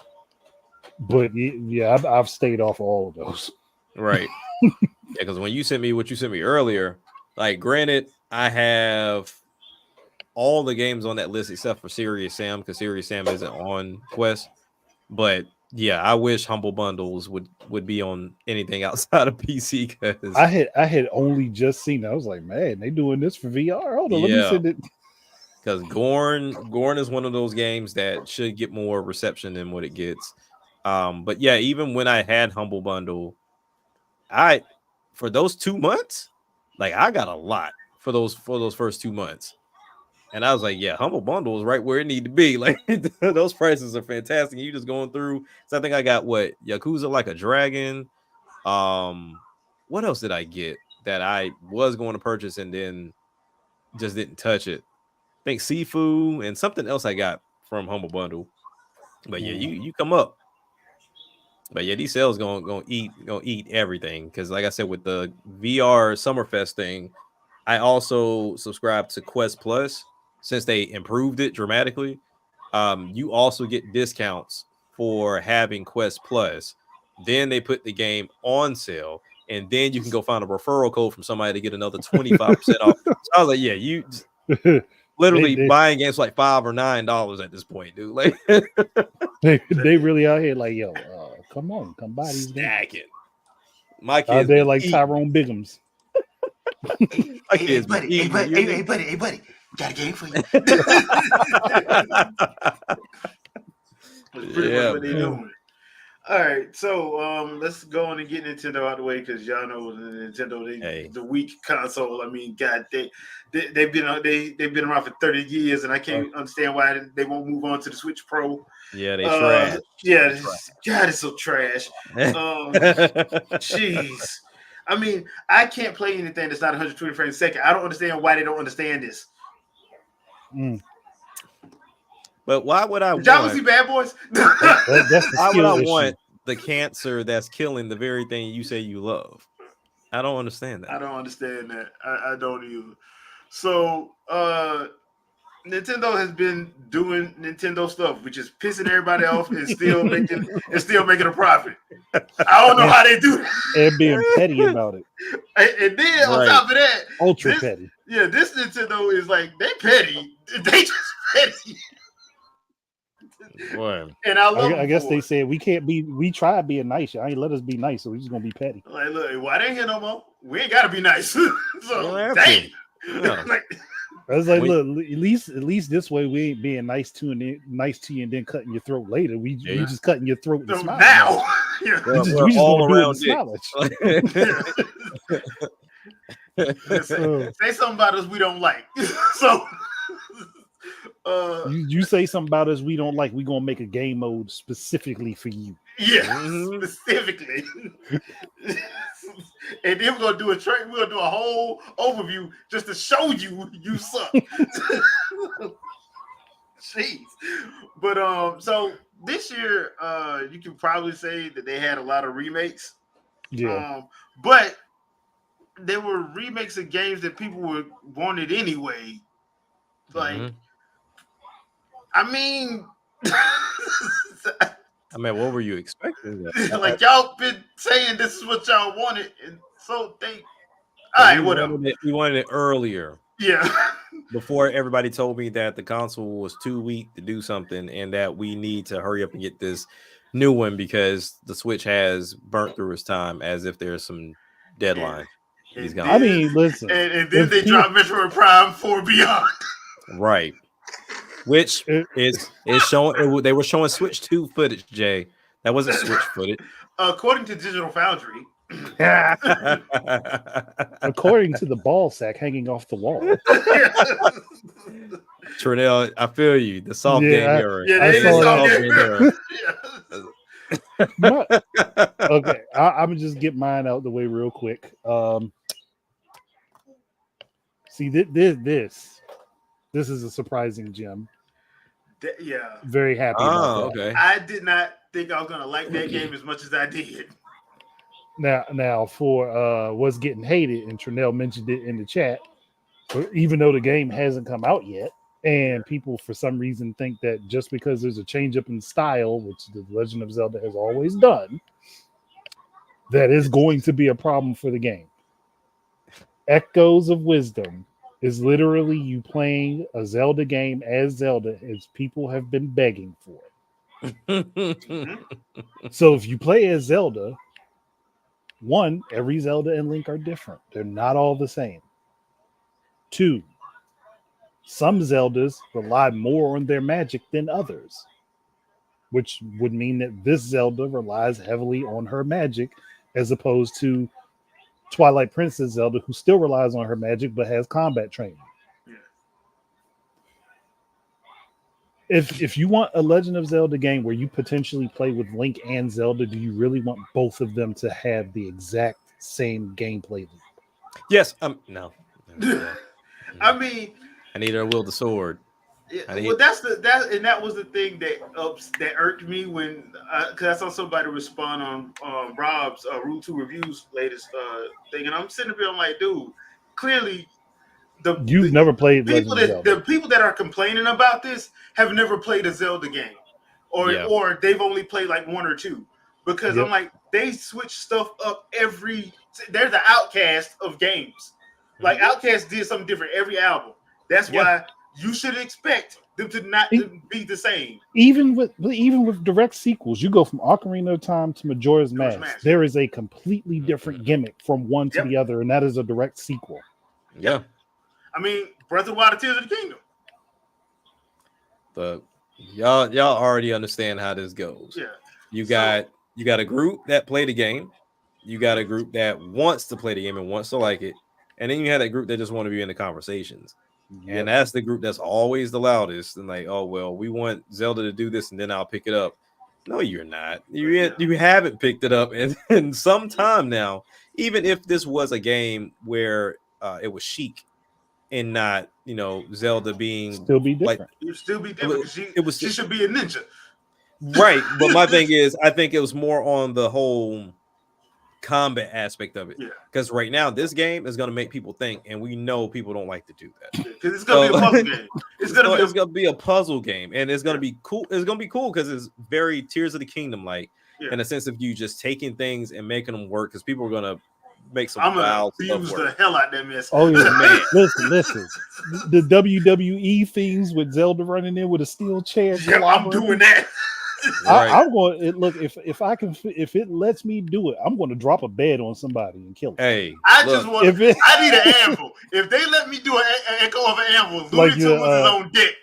But yeah, I've stayed off of all of those. Right. Yeah, because when you sent me what you sent me earlier, like granted, I have all the games on that list except for Serious Sam, because Serious Sam isn't on Quest. But yeah, I wish Humble Bundles would be on anything outside of PC, because I had only just seen it. I was like, man, they doing this for VR. Hold on, let me yeah, send it. because Gorn is one of those games that should get more reception than what it gets. But yeah, even when I had Humble Bundle, for those 2 months, like I got a lot for those first 2 months. And I was like, yeah, Humble Bundle is right where it need to be. Like those prices are fantastic. You just going through. So I think I got what, Yakuza Like a Dragon. What else did I get that I was going to purchase and then just didn't touch it? I think Sifu and something else I got from Humble Bundle. But yeah, you come up. But yeah, these sales gonna eat everything, because like I said, with the VR Summerfest thing, I also subscribe to Quest Plus since they improved it dramatically. You also get discounts for having Quest Plus. Then they put the game on sale, and then you can go find a referral code from somebody to get another 25% off. So I was like, yeah, you literally buying games for like $5 or $9 at this point, dude. Like they really out here like, yo, come on, come buy these stacking. My kids out there like eating. Tyrone Biggums. Hey, buddy, got a game for you. That's pretty much what they're doing. All right, so let's go on and get Nintendo out of the way, because y'all know Nintendo, the weak console. I mean, God, they've been around for 30 years, and I can't understand why they won't move on to the Switch Pro. Yeah, they trash. Yeah, God, it's so trash. Jeez. I mean, I can't play anything that's not 120 frames a second. I don't understand why they don't understand this. But why would I want? Y'all see Bad Boys? Why would I want the cancer that's killing the very thing you say you love? I don't understand that. I don't understand that. I don't either. So, Nintendo has been doing Nintendo stuff, which is pissing everybody off and still making a profit. I don't know how they do that. And being petty about it. And then on top of that, ultra petty. Yeah, this Nintendo is like, they petty. They just petty. Boy. And I guess they said we tried being nice. I ain't let us be nice, so we're just gonna be petty. Like, look, why they ain't here no more? We ain't gotta be nice. So dang. Yeah. I was like, look, at least this way we ain't being nice to you and then cutting your throat later. We just cutting your throat and smiling. Now. We just all around say something about us we don't like. So you say something about us we don't like, we gonna make a game mode specifically for you. Yeah, specifically. And then we're gonna do a whole overview just to show you suck. Jeez. But so this year, you can probably say that they had a lot of remakes. Yeah. But they were remakes of games that people wanted anyway. Like, I mean, what were you expecting? Like, y'all been saying this is what y'all wanted, and so they. All right, whatever. We wanted it earlier. Yeah. Before everybody told me that the console was too weak to do something, and that we need to hurry up and get this new one because the Switch has burnt through its time, as if there's some deadline. I mean, listen. And then they dropped Metroid Prime 4 Beyond. Right. Which is showing. They were showing Switch 2 footage, Jay. That wasn't Switch footage. According to Digital Foundry. According to the ball sack hanging off the wall. Trinell, I feel you. The soft game error. Okay, I'm gonna just get mine out the way real quick. See this This is a surprising gem. Yeah. Very happy about that. Okay. I did not think I was gonna like that game as much as I did. Now for what's getting hated, and Trinell mentioned it in the chat, even though the game hasn't come out yet, and people for some reason think that just because there's a change up in style, which the Legend of Zelda has always done, that is going to be a problem for the game. Echoes of Wisdom is literally you playing a Zelda game as Zelda, as people have been begging for it. So if you play as Zelda, one, every Zelda and Link are different. They're not all the same. Two, some Zeldas rely more on their magic than others, which would mean that this Zelda relies heavily on her magic as opposed to Twilight Princess Zelda, who still relies on her magic but has combat training. Yeah. If you want a Legend of Zelda game where you potentially play with Link and Zelda, do you really want both of them to have the exact same gameplay loop? Yes. No. I mean, I need her to wield the sword. Well, that was the thing that irked me when because I saw somebody respond on Rob's Rule 2 Reviews latest thing, and I'm sitting there, I'm like, dude, clearly You've never played people Legend of Zelda. the people that are complaining about this have never played a Zelda game, or they've only played like one or two, because I'm like, they switch stuff up they're the outcast of games. Like Outkast did something different every album. That's why you should expect them to not be the same. Even with direct sequels, you go from Ocarina of Time to Majora's Mask. There is a completely different gimmick from one to the other, and that is a direct sequel. Yeah. I mean, Breath of the Wild, Tears of the Kingdom. But y'all already understand how this goes. Yeah. You got a group that play the game. You got a group that wants to play the game and wants to like it. And then you have that group that just want to be in the conversations. Yep. And that's the group that's always the loudest. And like, oh, well, we want Zelda to do this and then I'll pick it up. No, you're not. You haven't picked it up in some time now. Even if this was a game where it was chic and not, Zelda being still be different. Like, it would still be different. She should be a ninja. Right. But my thing is, I think it was more on the whole combat aspect of it, because right now this game is going to make people think, and we know people don't like to do that because it's going to be a puzzle game. It's going to be a puzzle game, and it's going to be cool. It's going to be cool because it's very Tears of the Kingdom like, in a sense of you just taking things and making them work, because people are going to make some wild stuff use the hell out of that mess. Oh yeah, man. Listen. The WWE things with Zelda running in with a steel chair. Yeah, I'm doing that. I'm going. Look, if it lets me do it, I'm going to drop a bed on somebody and kill it. Hey, I need an anvil. If they let me do an echo of an anvil, Looney Tunes is on deck.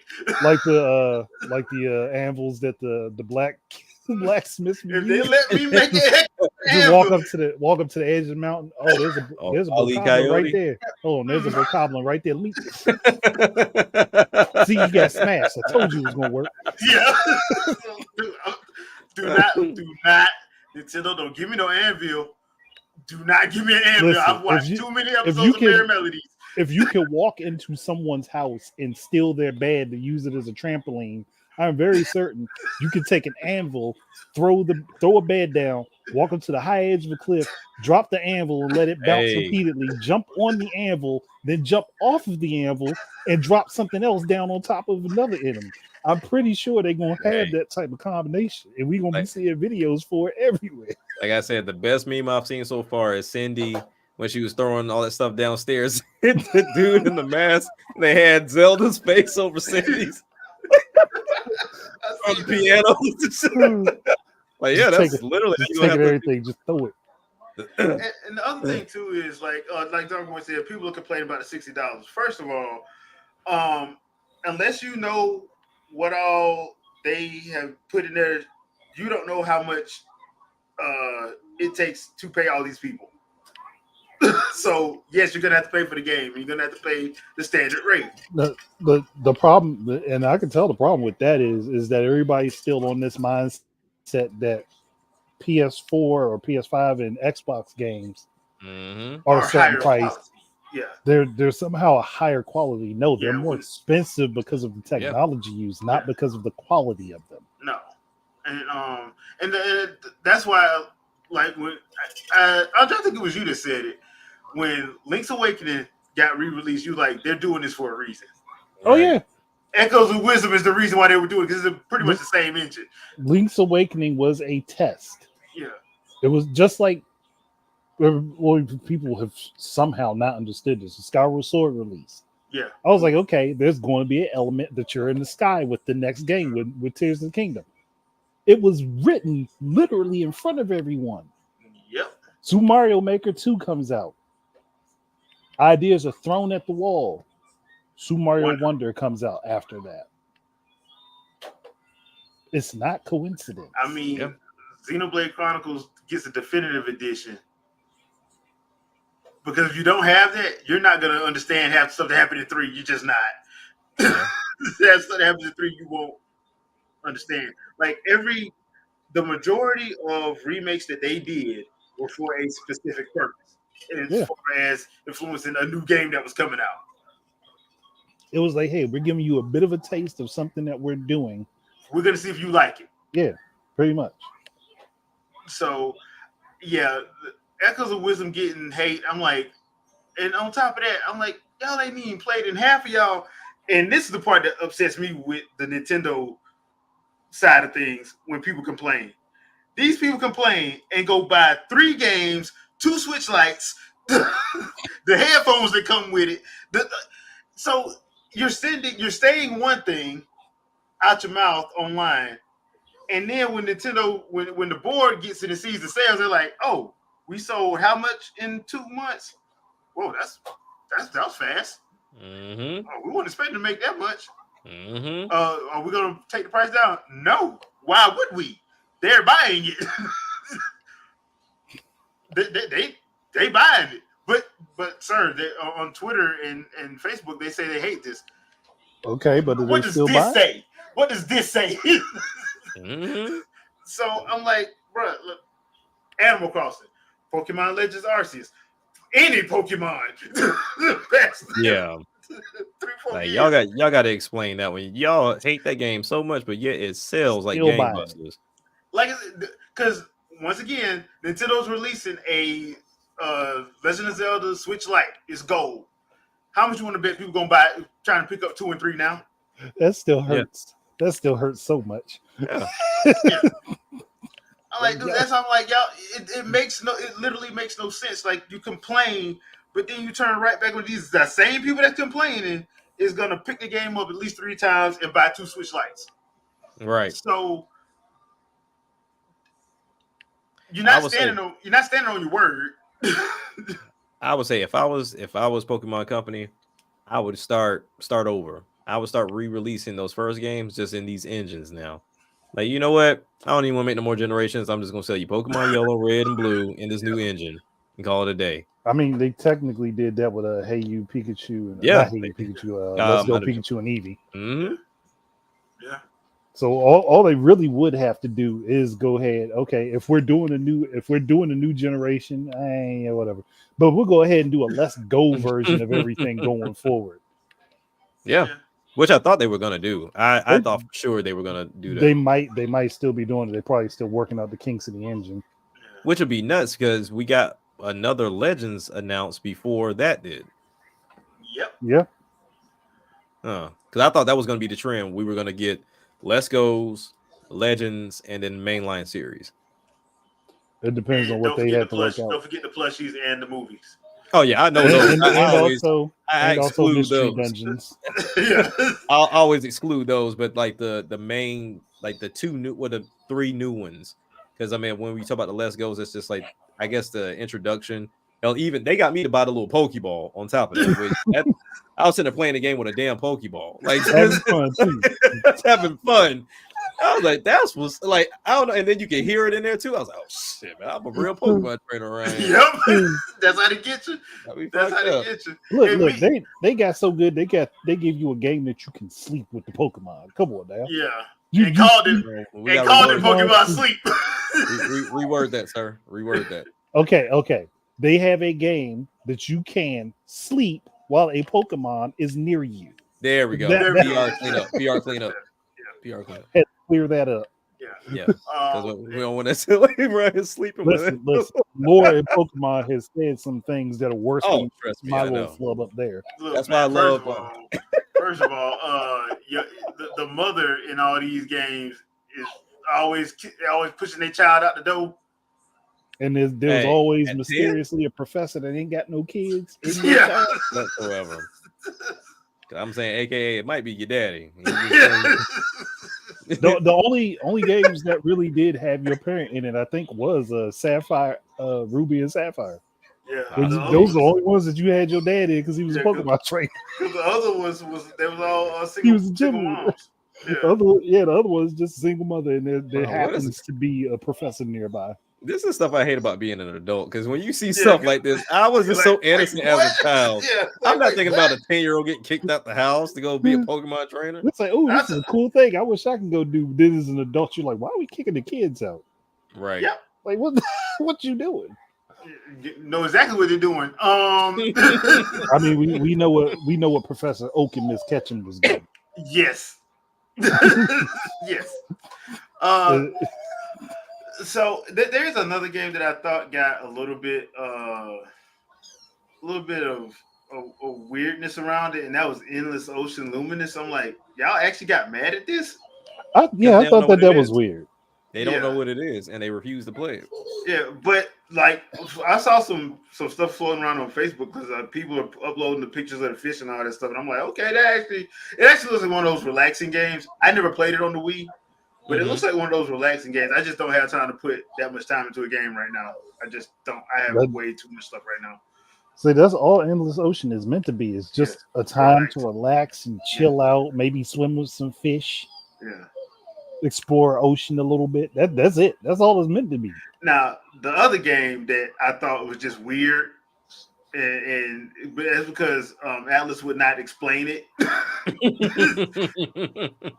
like the anvils that the blacksmiths. If they let me make it, just walk up to the edge of the mountain. Oh, there's a bokoblin right there. Oh, there's a bokoblin right there. See, you got smashed. I told you it was gonna work. Yeah. do not. Nintendo, don't give me no anvil. Do not give me an anvil. Listen, I've watched too many episodes of Merry Melodies. If you can walk into someone's house and steal their bed to use it as a trampoline, I'm very certain you can take an anvil, throw a bed down, walk up to the high edge of a cliff, drop the anvil and let it bounce repeatedly, jump on the anvil, then jump off of the anvil and drop something else down on top of another enemy. I'm pretty sure they're going to have that type of combination, and we're going to be seeing videos for it everywhere. Like I said, the best meme I've seen so far is Cindy when she was throwing all that stuff downstairs. The dude in the mask, they had Zelda's face over Cindy's. On the piano. Like, yeah, that's literally take everything, just throw it. And the other thing too is like Dark said, people are complaining about the $60. First of all, unless you know what all they have put in there, you don't know how much it takes to pay all these people. So yes, you're gonna have to pay for the game, and you're gonna have to pay the standard rate. The problem, and I can tell the problem with that is that everybody's still on this mindset that PS4 or PS5 and Xbox games are a certain price, they're somehow a higher quality. No, they're more when, expensive because of the technology used, not because of the quality of them. No, and that's why, like when I don't think it was you that said it when Link's Awakening got re-released. You like they're doing this for a reason. Oh yeah, Echoes of Wisdom is the reason why they were doing it because it's pretty much the same engine. Link's Awakening was a test. Yeah, it was just like. Well, people have somehow not understood this. The Skyward Sword release. Yeah. I was like, okay, there's going to be an element that you're in the sky with the next game with Tears of the Kingdom. It was written literally in front of everyone. Yep. Super Mario Maker 2 comes out. Ideas are thrown at the wall. Super Mario Wonder comes out after that. It's not coincidence. I mean, Xenoblade Chronicles gets a definitive edition. Because if you don't have that, you're not going to understand half the stuff that happened in 3. You're just not. That stuff that happens in 3, you won't understand. Like the majority of remakes that they did were for a specific purpose. As far as influencing a new game that was coming out. It was like, hey, we're giving you a bit of a taste of something that we're doing. We're going to see if you like it. Yeah, pretty much. So, yeah, Echoes of Wisdom getting hate. I'm like, and on top of that, I'm like, y'all ain't even played in half of y'all. And this is the part that upsets me with the Nintendo side of things when people complain. These people complain and go buy 3 games, 2 Switch lights, the headphones that come with it. So you're saying one thing out your mouth online, and then when Nintendo, when the board gets it and sees the sales, they're like, "Oh, we sold how much in 2 months? Whoa, that was fast. Mm-hmm. Oh, we weren't expecting to make that much. Mm-hmm. Are we gonna take the price down? No. Why would we? They're buying it. they buying it. But sir, they, on Twitter and Facebook, they say they hate this. Okay, but what does this say? What does this say? Mm-hmm. So I'm like, bro, look, Animal Crossing, Pokemon Legends Arceus, any Pokemon. Best. Yeah. 3-4 like, years. y'all got to explain that one. Y'all hate that game so much, but yet it sells like gangbusters. Like, because once again, Nintendo's releasing a Legend of Zelda Switch Lite. It's gold. How much you want to bet people gonna buy? Trying to pick up 2 and 3 now? That still hurts. Yeah. That still hurts so much. Yeah. Yeah. I'm like, dude, I'm like, y'all. It literally makes no sense. Like, you complain, but then you turn right back on these. The same people that's complaining is gonna pick the game up at least 3 times and buy 2 Switch Lights. Right. So you're not standing on your word. I would say if I was Pokemon Company, I would start over. I would start re-releasing those first games just in these engines now. Like, you know what? I don't even want to make no more generations. I'm just gonna sell you Pokemon Yellow, Red, and Blue in this new engine and call it a day. I mean, they technically did that with a Hey You Pikachu and not Hey You Pikachu. Let's Go Pikachu and Eevee. Mm-hmm. Yeah. So all they really would have to do is go ahead. Okay, if we're doing a new generation, whatever. But we'll go ahead and do a Let's Go version of everything going forward. Yeah. Which I thought they were gonna do. I thought for sure they were gonna do that. They might still be doing it. They're probably still working out the kinks in the engine. Which would be nuts because we got another Legends announced before that did. Yep. Yeah. Because I thought that was gonna be the trend. We were gonna get Let's Go's, Legends, and then mainline series. It depends on what they have to work out. Don't forget the plushies and the movies. Oh yeah, I know those. I exclude mystery those. Dungeons. Yeah. I'll always exclude those, but like the main, like the 3 new ones. Because I mean, when we talk about the Let's Go's, it's just like I guess the introduction. Hell, even they got me to buy the little Pokeball on top of that. I was sitting there playing the game with a damn Pokeball, like having fun too. having fun. I was like, that was like, I don't know. And then you can hear it in there too. I was like, oh shit, man, I'm a real Pokemon trainer around here. Yep. That's how they get you. That's how they get you. Look, they got so good. They gave you a game that you can sleep with the Pokemon. Come on now. Yeah. Called it Pokemon Sleep. Reword that, sir. Reword that. Okay. They have a game that you can sleep while a Pokemon is near you. There we go. That- PR cleanup. PR cleanup. PR cleanup. Had to clear that up. Yeah. Because we don't want to silly right sleeping with it. Listen. Lore in Pokemon has said some things that are worse than trust me, my I little know. flub up there. Look, That's man, why I love. First of all, the mother in all these games is always pushing their child out the door. And there's Hey, always at 10? mysteriously a professor that ain't got no kids. Yeah. Whatsoever. I'm saying, AKA, it might be your daddy. The only games that really did have your parent in it, I think, was Sapphire, Ruby and Sapphire. Yeah, those are the only ones that you had your dad in because he was a Pokemon trainer. Because the other ones they was all He was single moms. Yeah. The other one is just a single mother, and there happens to be a professor nearby. This is stuff I hate about being an adult because when you see stuff like this, I was just so innocent as a child. Yeah, I'm not thinking about a 10-year-old getting kicked out the house to go be a Pokemon trainer. It's like, oh, this is a cool thing. I wish I could go do this as an adult. You're like, why are we kicking the kids out? Right. Yeah. Like, what you doing? Know exactly what they're doing. I mean, we know what Professor Oak and Miss Ketchum was doing. Yes. Yes. So there's another game that I thought got a little bit of weirdness around it, and that was Endless Ocean Luminous. I'm like, y'all actually got mad at this? I thought that was weird. They don't know what it is, and they refuse to play it. Yeah, but like I saw some stuff floating around on Facebook because people are uploading the pictures of the fish and all that stuff, and I'm like, okay, it actually looks like one of those relaxing games. I never played it on the Wii. But it looks like one of those relaxing games. I just don't have time to put that much time into a game right now. I just don't. I have way too much stuff right now. See, that's all Endless Ocean is meant to be. It's just a time to relax and chill out, maybe swim with some fish. Yeah. Explore ocean a little bit. That's it. That's all it's meant to be. Now, the other game that I thought was just weird, and that's because Atlas would not explain it,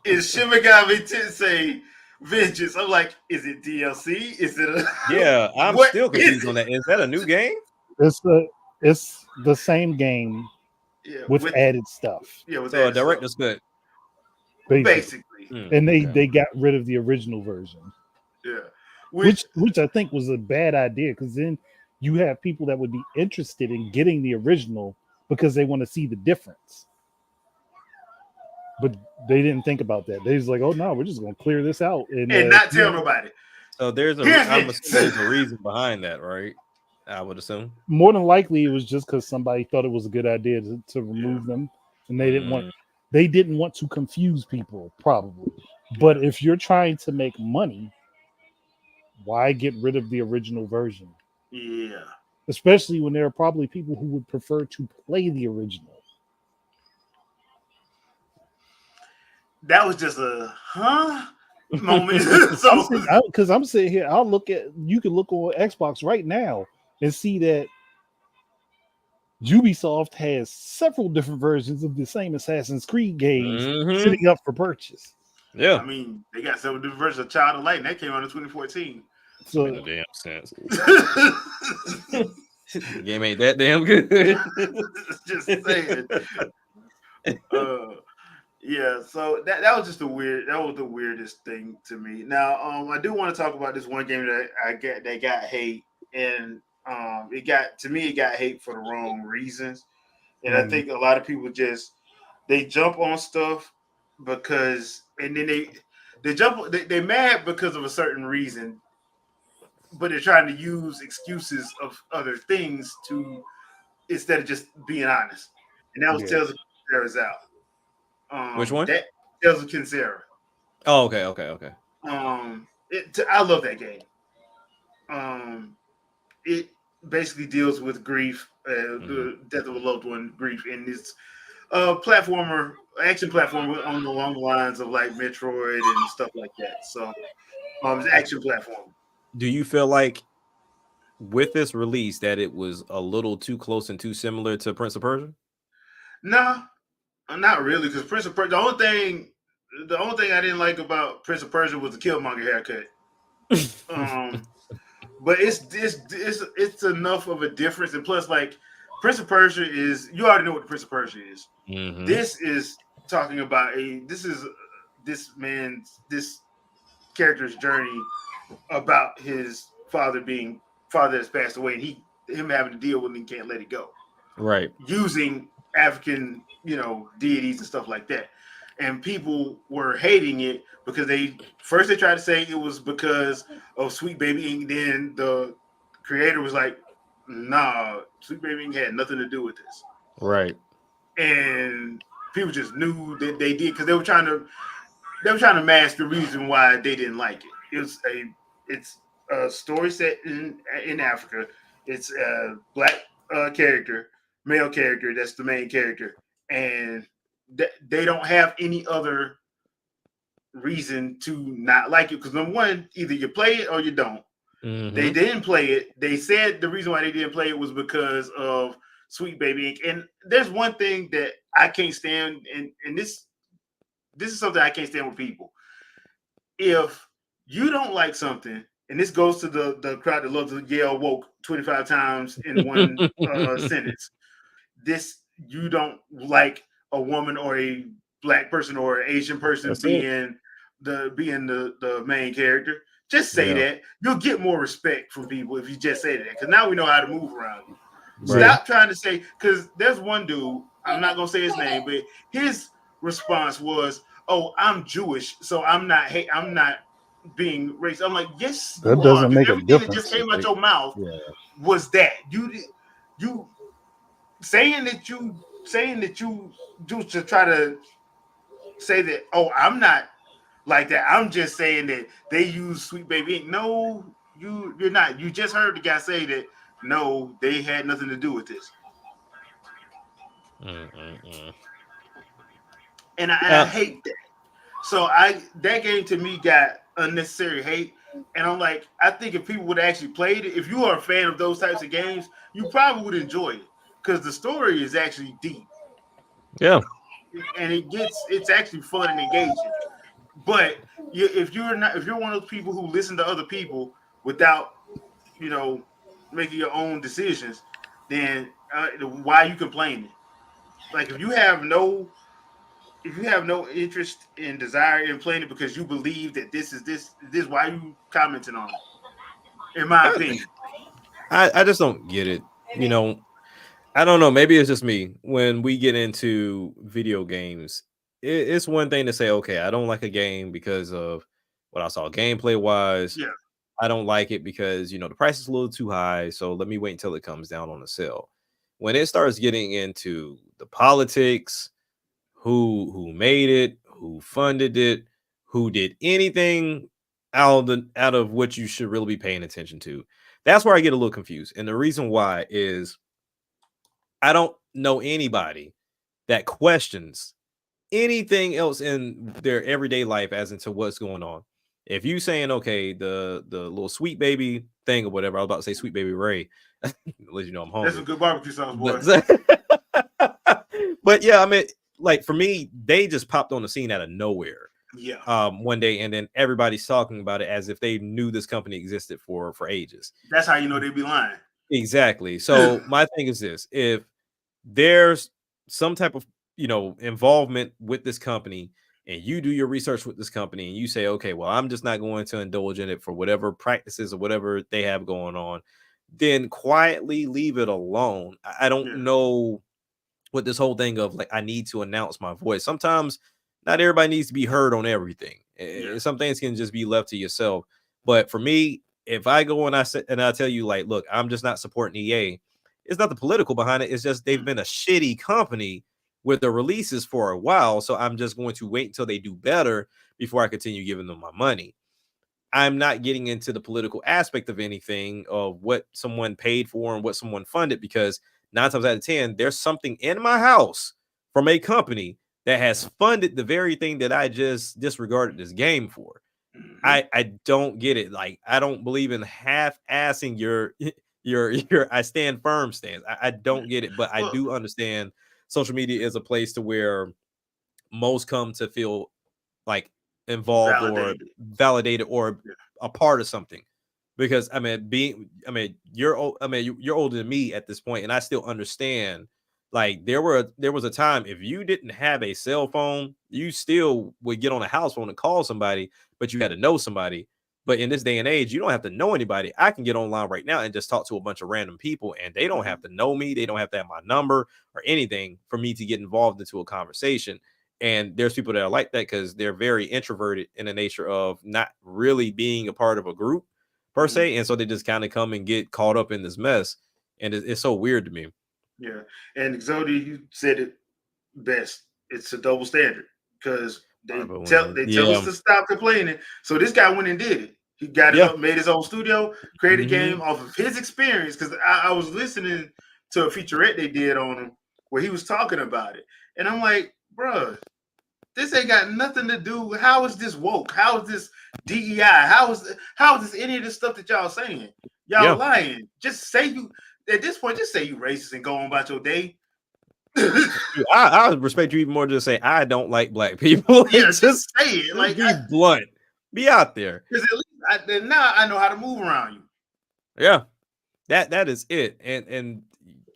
is Shin Megami Tensei Vengeance. I'm like, is it DLC? Is it a... Yeah, I'm still confused on that. Is that a new game? It's the same game with added stuff. Yeah, with a director's cut. Basically. And they got rid of the original version. Yeah. Which I think was a bad idea, because then you have people that would be interested in getting the original because they want to see the difference. But they didn't think about that. They was like, oh no, we're just gonna clear this out and not tell nobody. So I'm assuming there's a reason behind that, right? I would assume. More than likely it was just because somebody thought it was a good idea to remove them, and they didn't want to confuse people, probably. But if you're trying to make money, why get rid of the original version? Yeah. Especially when there are probably people who would prefer to play the original. That was just a moment. Because I'm sitting here, you can look on Xbox right now and see that Ubisoft has several different versions of the same Assassin's Creed games sitting up for purchase. Yeah, I mean, they got several different versions of Child of Light, and that came out in 2014. So no damn sense. The game ain't that damn good. Just saying. Yeah, so that was just the weirdest thing to me. Now, I do want to talk about this one game that got hate, and it got hate for the wrong reasons. And I think a lot of people they jump on stuff because, and then they're mad because of a certain reason, but they're trying to use excuses of other things instead of just being honest. And that was Tales of Kinsera's out. Which one? Tales of Kinsera. Oh, okay. I love that game. It basically deals with grief, the death of a loved one, grief, and it's action platformer along the lines of like Metroid and stuff like that. So it's an action platform. Do you feel like with this release that it was a little too close and too similar to Prince of Persia? No. Not really, because Prince of Persia. The only thing I didn't like about Prince of Persia was the Killmonger haircut. But it's enough of a difference, and plus, like Prince of Persia is, you already know what the Prince of Persia is. Mm-hmm. This is talking about this character's journey about his father that's passed away, and him having to deal with it and can't let it go. Right. Using African, deities and stuff like that. And people were hating it because they tried to say it was because of Sweet Baby Inc. Then the creator was like, nah, Sweet Baby Inc. had nothing to do with this. Right. And people just knew that they did because they were trying to mask the reason why they didn't like it. It's a story set in Africa. It's a black character, male character. That's the main character, and they don't have any other reason to not like it. Because number one, either you play it or you don't. They Mm-hmm. didn't play it. They said the reason why they didn't play it was because of Sweet Baby Inc. And there's one thing that I can't stand, and this is something I can't stand with people. If you don't like something, and this goes to the crowd that loves to yell woke 25 times in one sentence, this you don't like a woman or a black person or an Asian person That's it. being the main character, just say Yeah. that. You'll get more respect from people if you just say that. Because now we know how to move around you. Right. Stop trying to say, because there's one dude, I'm not gonna say his name, but his response was, "Oh, I'm Jewish, so I'm not being racist." I'm like, yes, That you are, doesn't because make a everything that just difference. came out your mouth Yeah. was that you saying that you do to try to say that. Oh, I'm not like that. I'm just saying that they use Sweet Baby Inc. No, you're not. You just heard the guy say that. No, they had nothing to do with this. Mm-mm-mm. And I hate that. So that game to me got unnecessary hate. And I'm like, I think if people would actually played it, if you are a fan of those types of games, you probably would enjoy it because the story is actually deep Yeah. and it's actually fun and engaging. But if you're one of those people who listen to other people without you know making your own decisions, then why are you complaining? Like if you have no interest and desire in playing it because you believe that this why are you commenting on it? In my I, opinion. I just don't get it. I don't know. Maybe it's just me. When we get into video games, it's one thing to say, okay, I don't like a game because of what I saw gameplay wise. Yeah. I don't like it because the price is a little too high. So let me wait until it comes down on the sale. When it starts getting into the politics, who made it, who funded it, who did anything out of what you should really be paying attention to, that's where I get a little confused. And the reason why is I don't know anybody that questions anything else in their everyday life as into what's going on. If you saying okay, the little sweet baby thing or whatever, I was about to say sweet baby Ray, let you know I'm That's hungry. some good barbecue sauce, boy. But yeah, I mean, like for me, they just popped on the scene out of nowhere Yeah. one day, and then everybody's talking about it as if they knew this company existed for ages. That's how you know they be lying. Exactly. So my thing is this: if there's some type of involvement with this company and you do your research with this company and you say, okay, well, I'm just not going to indulge in it for whatever practices or whatever they have going on, then quietly leave it alone. I don't Yeah. know what this whole thing of like I need to announce my voice. Sometimes not everybody needs to be heard on everything. Yeah. Some things can just be left to yourself. But for me, if I go and I tell you like, look, I'm just not supporting EA, it's not the political behind it. It's just they've been a shitty company with the releases for a while. So I'm just going to wait until they do better before I continue giving them my money. I'm not getting into the political aspect of anything of what someone paid for and what someone funded because 9 times out of 10, there's something in my house from a company that has funded the very thing that I just disregarded this game for. Mm-hmm. I don't get it. Like I don't believe in half-assing your I stand firm stance. I Yeah. don't get it, but I Well, do understand social media is a place to where most come to feel like involved or validated. validated or Yeah. a part of something. because you're old. You're older than me at this point, and I still understand. Like there was a time if you didn't have a cell phone, you still would get on a house phone and call somebody, but you had to know somebody. But in this day and age, you don't have to know anybody. I can get online right now and just talk to a bunch of random people, and they don't have to know me. They don't have to have my number or anything for me to get involved into a conversation. And there's people that are like that because they're very introverted in the nature of not really being a part of a group per se. And so they just kind of come and get caught up in this mess. And it's so weird to me. Yeah. And Zodi, you said it best. It's a double standard because they tell us to stop complaining. So this guy went and did it. He got it up, made his own studio, created a game off of his experience. Because I was listening to a featurette they did on him where he was talking about it. And I'm like, bruh, this ain't got nothing to do. How is this woke? How is this DEI? How is this any of this stuff that y'all saying? Y'all lying. Just say you at this point, just say you racist and go on about your day. I respect you even more to say I don't like black people. Yeah, just say it. Like be blunt. Be out there. Because at least now I know how to move around you. Yeah. That is it. And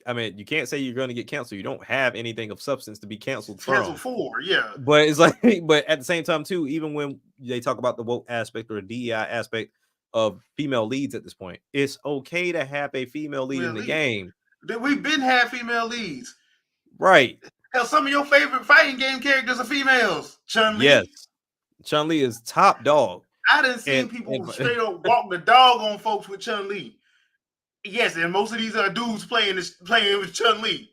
I mean, you can't say you're going to get canceled. You don't have anything of substance to be canceled for, yeah. But it's like, but at the same time, too, even when they talk about the woke aspect or the DEI aspect of female leads at this point, it's okay to have a female lead in the game. We've been had female leads. Right. Hell, some of your favorite fighting game characters are females. Chun-Li. Yes. Chun-Li is top dog. I done seen people straight up walk the dog on folks with Chun-Li. Yes, and most of these are dudes playing with Chun-Li.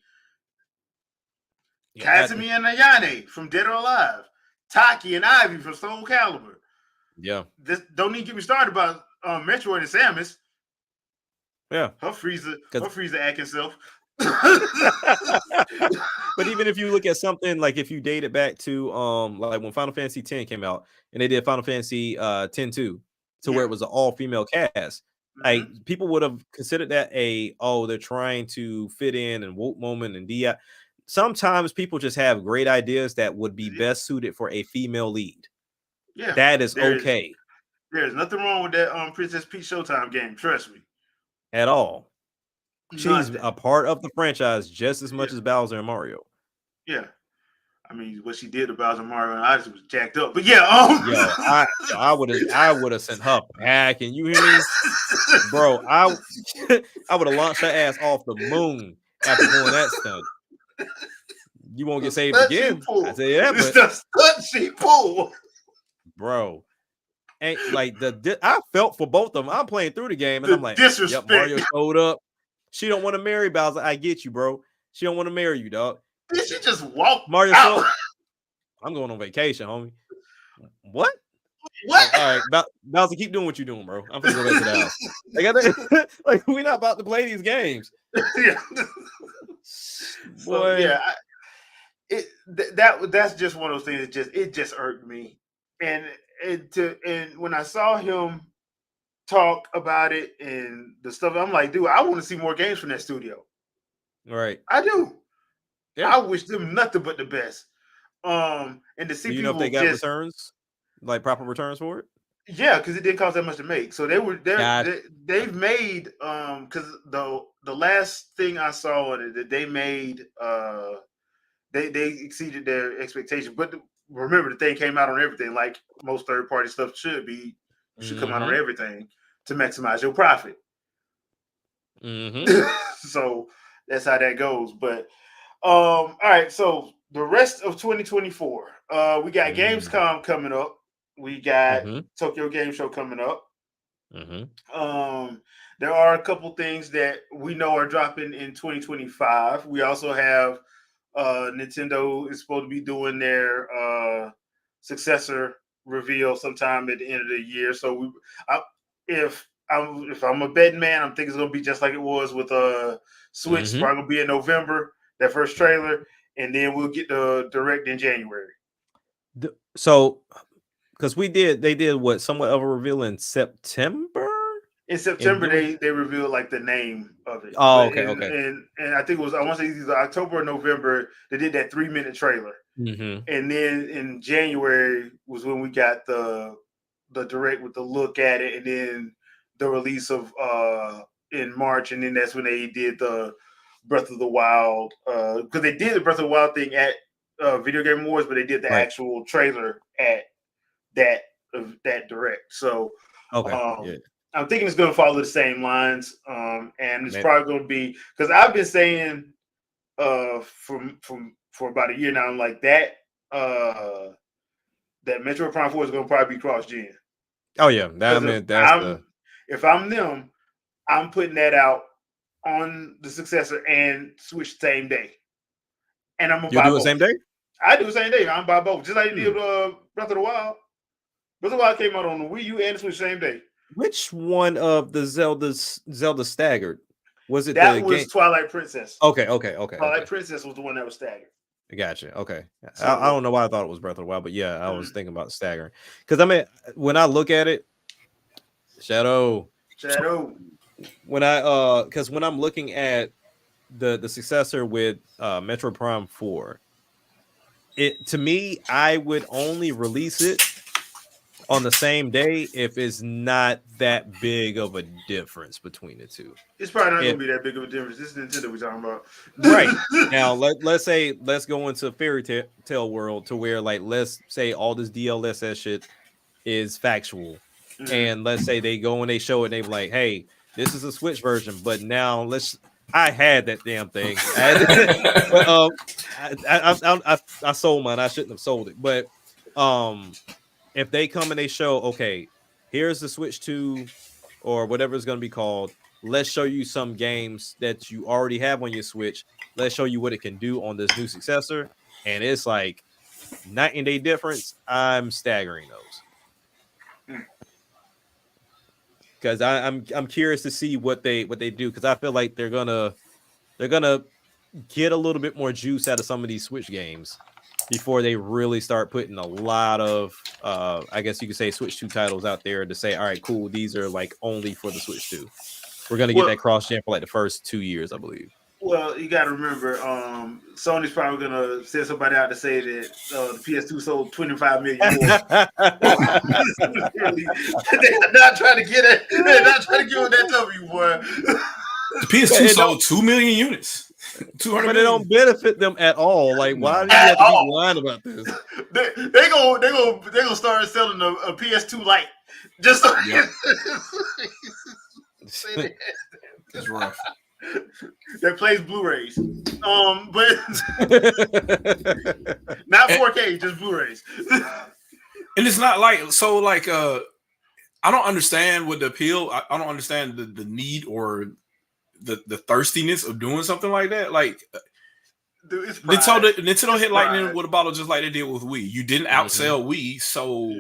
Yeah, Katsumi and Ayane from Dead or Alive. Taki and Ivy from Soul Calibur. Yeah. Don't even get me started about Metroid and Samus. Yeah. Her Frieza acting self. But even if you look at something like if you date it back to like when Final Fantasy X came out and they did Final Fantasy X-2 to where it was an all-female cast. Like people would have considered that they're trying to fit in and woke moment and DI. Sometimes people just have great ideas that would be best suited for a female lead. Yeah, that is okay. There's nothing wrong with that Princess Peach Showtime game. Trust me, at all. She's a part of the franchise just as much as Bowser and Mario. Yeah. I mean, what she did to Bowser and Mario and Odyssey was jacked up. But yeah, I would have sent her back, and you hear me? Bro, I would have launched her ass off the moon after doing that stunt. You won't get saved again. I tell you that, but the stunt she pulled. Bro. Ain't like I felt for both of them. I'm playing through the game and I'm like, disrespect. Yep, Mario showed up. She don't want to marry Bowser. I get you, bro. She don't want to marry you, dog. Did she just walk Mario out? I'm going on vacation, homie. What? What? All right, Bowser, keep doing what you're doing, bro. I'm gonna go back to the house. Like we're not about to play these games. Yeah. So, yeah, that's just one of those things. It just irked me, and when I saw him talk about it and the stuff, I'm like, dude, I want to see more games from that studio. Right. I do. Yeah. I wish them nothing but the best. And to see you know if they got returns, like proper returns for it? Yeah, because it didn't cost that much to make. So they've made because the last thing I saw that they made they exceeded their expectation. But remember, the thing came out on everything, like most third-party stuff should be. You should come out on everything to maximize your profit. So that's how that goes. But all right, so the rest of 2024, we got Gamescom coming up. We got Tokyo Game Show coming up. There are a couple things that we know are dropping in 2025. We also have Nintendo is supposed to be doing their successor reveal sometime at the end of the year. So if I'm a betting man, I'm thinking it's gonna be just like it was with Switch. Probably gonna be in November, that first trailer, and then we'll get the direct in January. So because they did what somewhat of a reveal in September. In September, they revealed like the name of it. Oh, okay, And I think it was, I want to say either October or November, they did that 3-minute trailer. And then in January was when we got the direct with the look at it, and then the release of in March, and then that's when they did the Breath of the Wild because they did the Breath of the Wild thing at Video Game Awards, but they did the actual trailer at that direct. So Okay, I'm thinking it's going to follow the same lines, and it's Man. probably going to be because I've been saying for about a year now, I'm like that Metroid Prime 4 is going to probably be cross gen. Oh yeah, if I'm them, I'm putting that out on the successor and Switch same day, and I'm gonna buy do both. it same day. I do the same day. I'm buy both, just like you did Breath of the Wild. Breath of the Wild came out on the Wii U and the Switch same day. Which one of the Zelda staggered? Was it that was Twilight Princess? Okay. Twilight Princess was the one that was staggered. Gotcha. Okay. So, I don't know why I thought it was Breath of the Wild, but yeah, I was thinking about staggering. Because I mean, when I look at it, Shadow. When I'm looking at the successor with Metro Prime 4, to me, I would only release it on the same day if it's not that big of a difference between the two. It's probably not going to be that big of a difference. This is Nintendo we're talking about. Right. Now, let's go into fairy tale world to where, like, let's say all this DLSS shit is factual. Mm-hmm. And let's say they go and they show it and they're like, hey, this is a Switch version, but now I had that damn thing. I sold mine. I shouldn't have sold it. But if they come and they show, okay, here's the Switch 2 or whatever it's going to be called. Let's show you some games that you already have on your Switch. Let's show you what it can do on this new successor. And it's like night and day difference. I'm staggering those. Because I'm curious to see what they do, because I feel like they're gonna get a little bit more juice out of some of these Switch games before they really start putting a lot of I guess you could say Switch 2 titles out there to say, all right, cool, these are like only for the Switch 2. We're gonna get that cross gen for like the first 2 years, I believe. Well, you got to remember, Sony's probably gonna send somebody out to say that the PS2 sold 25 million more. They're not trying to get it. They're not trying to give it that W, boy. The PS2 sold 2 million units. 200 but it don't benefit them at all. Like, why do you have to keep lying about this? They gonna start selling a PS2 Lite. Just so That's rough. That plays Blu-rays, but not 4K, just Blu-rays. And it's not like I don't understand what the appeal. I don't understand the need or the thirstiness of doing something like that. Like, dude, it's Nintendo hit lightning with a bottle just like they did with Wii. You didn't outsell Wii, so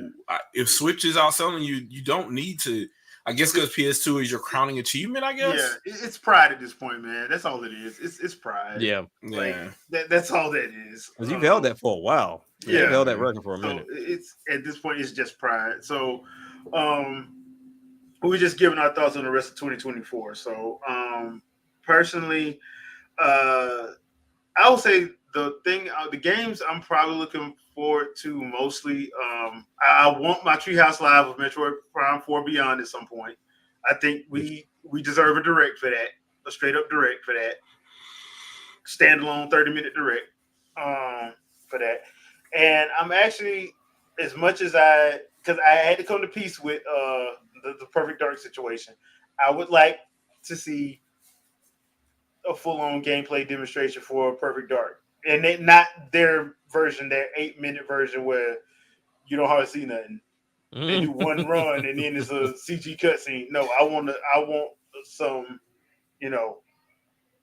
if Switch is outselling you, you don't need to. I guess because PS2 is your crowning achievement, I guess. Yeah, it's pride at this point, man. That's all it is. It's pride. Yeah. Like, that's all that is. Because you've held that for a while. Yeah. You've held that record for a minute. It's at this point, it's just pride. So we're just giving our thoughts on the rest of 2024. So personally, I would say the games I'm probably looking forward to mostly. I want my Treehouse Live of Metroid Prime 4 Beyond at some point. I think we deserve a direct for that, a straight up direct for that, standalone 30-minute direct for that. And I'm actually, as much as because I had to come to peace with the Perfect Dark situation, I would like to see a full-on gameplay demonstration for Perfect Dark. And not their version, their 8-minute version where you don't hardly see nothing. They do one run and then it's a CG cutscene. No, I want some,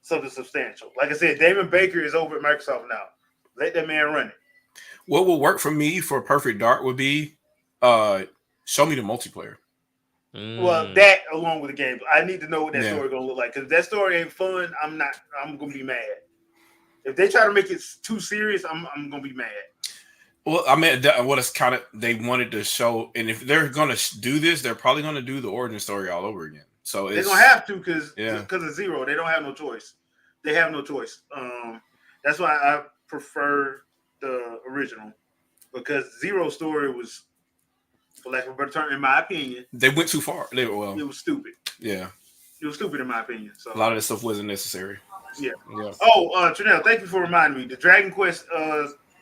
something substantial. Like I said, Damon Baker is over at Microsoft now. Let that man run it. What will work for me for Perfect Dark would be show me the multiplayer. Well, that along with the game, I need to know what that story is gonna look like. Because if that story ain't fun, I'm gonna be mad. If they try to make it too serious, I'm gonna be mad. Well, I mean, what it's kind of they wanted to show, and if they're gonna do this, they're probably gonna do the origin story all over again. So they're gonna have to because of Zero, they don't have no choice. They have no choice. That's why I prefer the original, because Zero's story was for lack of a better term, in my opinion. They went too far. It was stupid. Yeah. It was stupid in my opinion. So a lot of that stuff wasn't necessary. Yeah. Oh, Trinell, thank you for reminding me. The Dragon Quest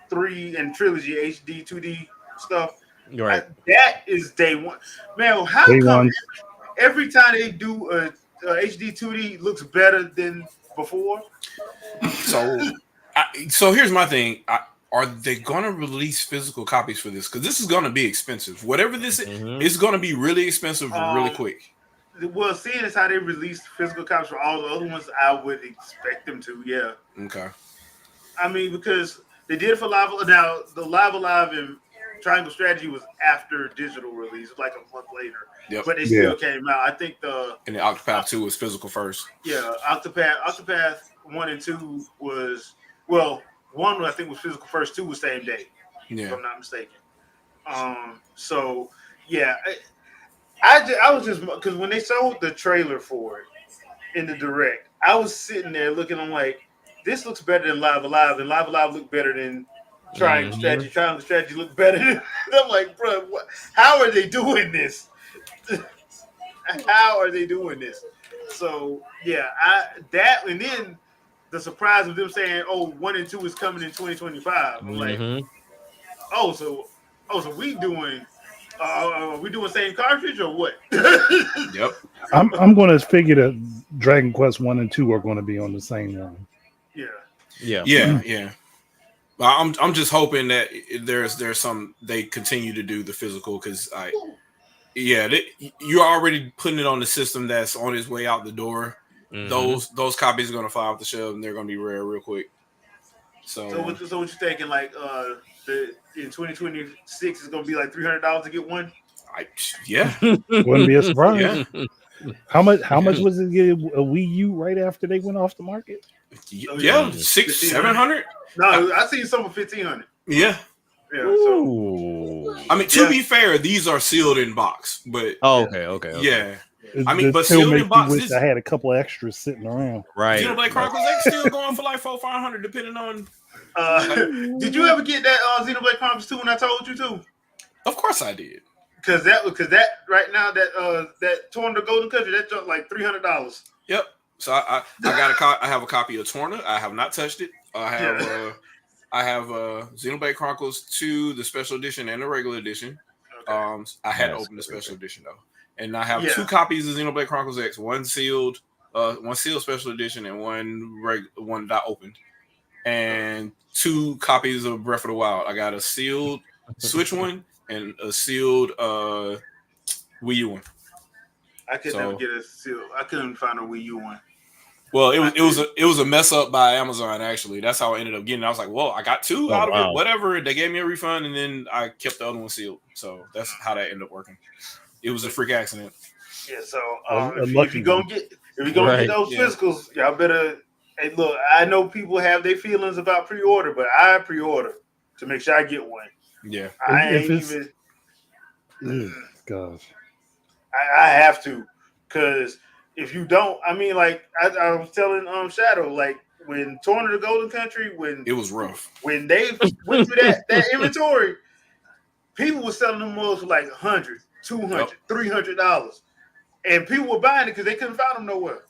3 and Trilogy HD 2D stuff. Right. That is day one. Man, how Day come one. every time they do a HD 2D looks better than before? So here's my thing. Are they going to release physical copies for this? Because this is going to be expensive. Whatever this is, it's going to be really expensive really quick. Well, seeing as how they released physical copies for all the other ones, I would expect them to, yeah. Okay. I mean, because they did it for Live. Now, the Live Alive and Triangle Strategy was after digital release, like a month later. Yep. But it still came out. I think and the Octopath 2 was physical first. Yeah, Octopath 1 and 2 was, well, 1 I think was physical first, 2 was same day, if I'm not mistaken. So, yeah. I was just, because when they showed the trailer for it in the direct, I was sitting there looking, I'm like, this looks better than Live Alive, and Live Alive looked better than Triangle Strategy. Triangle Strategy looked better than, I'm like, bro, how are they doing this? How are they doing this? So, yeah, and then the surprise of them saying, 1 and 2 is coming in 2025. I'm like, so we doing same cartridge or what? Yep. I'm going to figure that Dragon Quest 1 and 2 are going to be on the same one. Yeah. I'm just hoping that there's some they continue to do the physical because you're already putting it on the system that's on its way out the door. Those copies are going to fly off the shelf and they're going to be rare real quick. So what you thinking? Like in 2026 is going to be like $300 to get one? Wouldn't be a surprise. Yeah. How much was it get a Wii U right after they went off the market? Yeah, $600-700. No, I seen some for $1,500. Yeah. So I mean, to be fair, these are sealed in box, but okay. Yeah. I mean, but sealed in box. Wish I had a couple extras sitting around. Right. Xenoblade Chronicles X still going for like $400-500, depending on. Did you ever get that Xenoblade Chronicles 2 when I told you to? Of course I did. Because that right now that Torna Golden Country that jumped like $300. Yep. So I have a copy of Torna. I have not touched it. I have Xenoblade Chronicles 2, the special edition and the regular edition. Okay. I had to open the special edition though, and I have 2 copies of Xenoblade Chronicles X, one sealed special edition, and one not opened, and 2 copies of Breath of the Wild. I got a sealed Switch one and a sealed Wii U one. I could never get a sealed. I couldn't find a Wii U one. Well, it was a mess up by Amazon. Actually, that's how I ended up getting it. I was like, "Well, I got 2 out of it. Whatever." They gave me a refund, and then I kept the other one sealed. So that's how that ended up working. It was a freak accident. Yeah. So if you're gonna get those physicals, y'all better. Hey, look, I know people have their feelings about pre-order, but I pre-order to make sure I get one. Yeah. Gosh. I have to, because if you don't, I mean, like I was telling Shadow, like when Torn to the Golden Country, when it was rough, when they went through that inventory, people were selling them most for like $100, $200, $300, and people were buying it because they couldn't find them nowhere.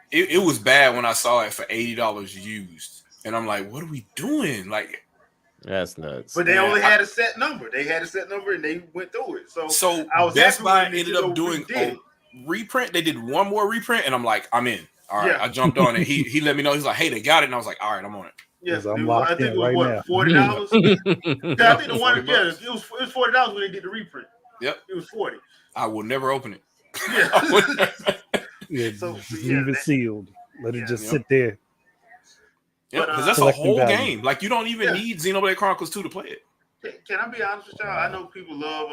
It was bad when I saw it for $80 used, and I'm like, what are we doing? Like, that's nuts. But they only had a set number. They had a set number, and they went through it. So I was Best Buy ended up doing a reprint. They did one more reprint, and I'm like, I'm in. All right, I jumped on it. He let me know. He's like, hey, they got it, and I was like, all right, I'm on it. Yes, I think it was right what, now. $40. I think the one, it was $40 when they did the reprint. Yep, it was $40. I will never open it. Leave it sealed. Let it just sit there. Yeah, because that's a whole game. Like, you don't even need Xenoblade Chronicles 2 to play it. Can I be honest with y'all? I know people love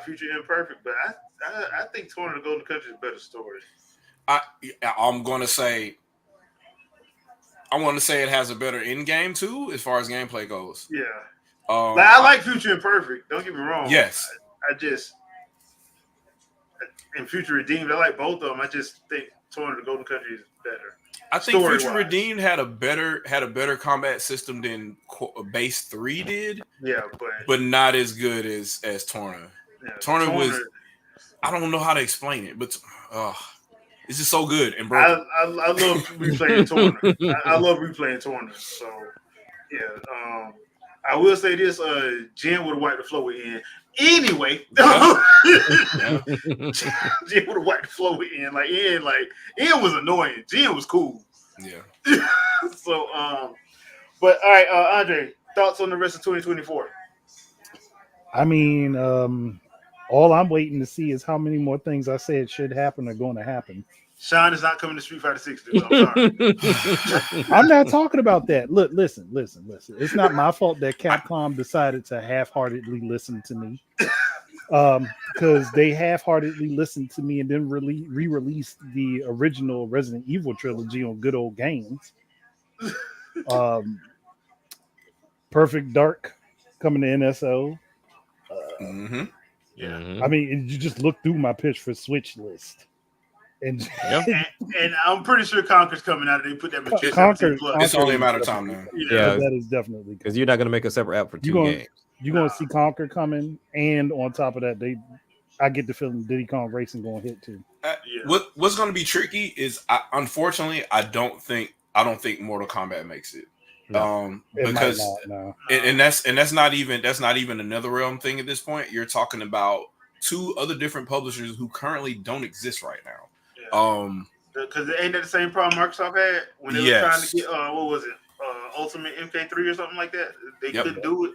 Future Imperfect, but I think Torn to the Golden Country is a better story. I'm going to say it has a better end game too, as far as gameplay goes. Yeah. I like Future Imperfect. Don't get me wrong. Yes. I just in Future Redeemed, I like both of them. I just think Torn to the Golden Country is better. I think Future Story-wise. Redeemed had a better combat system than Base 3 did. Yeah, but not as good as Torna. yeah, Torna was, I don't know how to explain it, but it's just so good and broken. I love replaying Torna. I love replaying Torna. So yeah, I will say this: Jen would have wiped the floor with Ian. Anyway, Yeah. Jen would have wiped the floor with Ian. Ian was annoying. Jen was cool. Yeah. So but all right, Andre, thoughts on the rest of 2024? I mean, all I'm waiting to see is how many more things I said should happen are going to happen. Sean is not coming to Street Fighter 6, dude. I'm sorry. I'm not talking about that. Look, listen. It's not my fault that Capcom decided to half-heartedly listen to me. Because they half-heartedly listened to me and then re-released the original Resident Evil trilogy on Good Old Games. Perfect Dark coming to NSO. Mm-hmm. Yeah. I mean, you just look through my pitch for Switch list. And I'm pretty sure Conker's coming out. They put that material. Conker, It's only a matter of time now. Yeah. that is definitely because you're not going to make a separate app for two games. You're going to see Conker coming, and on top of that, I get the feeling Diddy Kong Racing going to hit too. What's going to be tricky is, unfortunately, I don't think Mortal Kombat makes it. No. Because no. and that's not even another realm thing at this point. You're talking about two other different publishers who currently don't exist right now. Because ain't that the same problem Microsoft had when they were trying to get what was it, Ultimate MK3 or something like that? They couldn't do it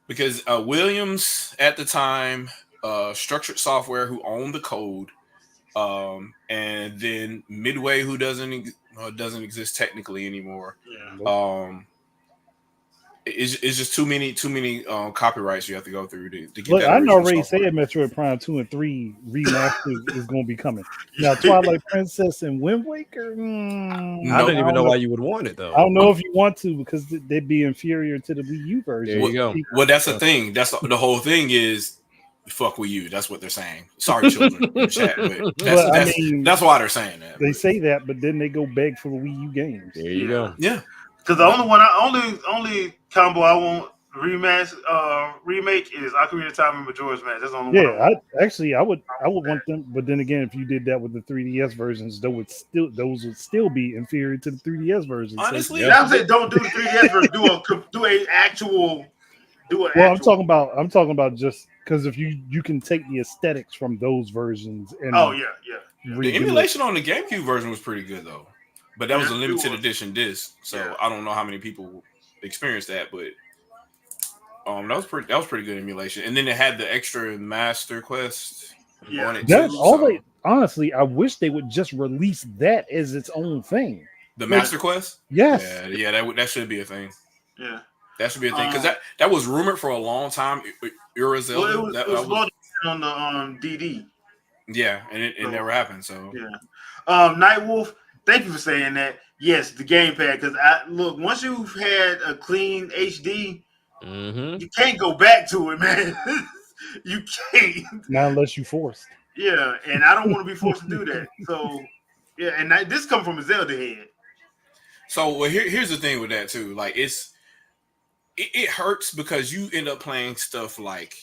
because Williams at the time, Structured Software, who owned the code, and then Midway, who doesn't exist technically anymore. Yeah. It's just too many copyrights you have to go through to get Look, that. I already software. said Metroid Prime 2 and 3 remastered is going to be coming. Now, Twilight Princess and Wind Waker. I don't even know why you would want it though. I don't know if you want to because they'd be inferior to the Wii U version. There you go. Well, that's the thing. That's the whole thing is fuck Wii U. That's what they're saying. Sorry, children in the chat, but that's why they're saying that. They say that, but then they go beg for Wii U games. There you go. Yeah. Because the only combo I want remake is Ocarina of Time and Majora's Mask. That's the only one. I would want them, but then again, if you did that with the 3DS versions, those would still be inferior to the 3DS versions. Honestly, I'm saying don't do the 3DS version. Do an actual. I'm talking about just because if you can take the aesthetics from those versions and the emulation on the GameCube version was pretty good though. But that was a limited edition disc, so I don't know how many people experienced that, but that was pretty good emulation. And then it had the extra Master Quest on it too. Honestly, I wish they would just release that as its own thing. The Master Quest? Yes. Yeah, that should be a thing. Yeah. That should be a thing because that was rumored for a long time. Zelda. It was loaded on the DD. Yeah, and it never happened. So Nightwolf. Thank you for saying that. Yes, the gamepad. Because once you've had a clean HD, you can't go back to it, man. You can't. Not unless you forced. Yeah, and I don't want to be forced to do that. So, yeah, and this comes from a Zelda head. So, here's the thing with that too. Like, it hurts because you end up playing stuff like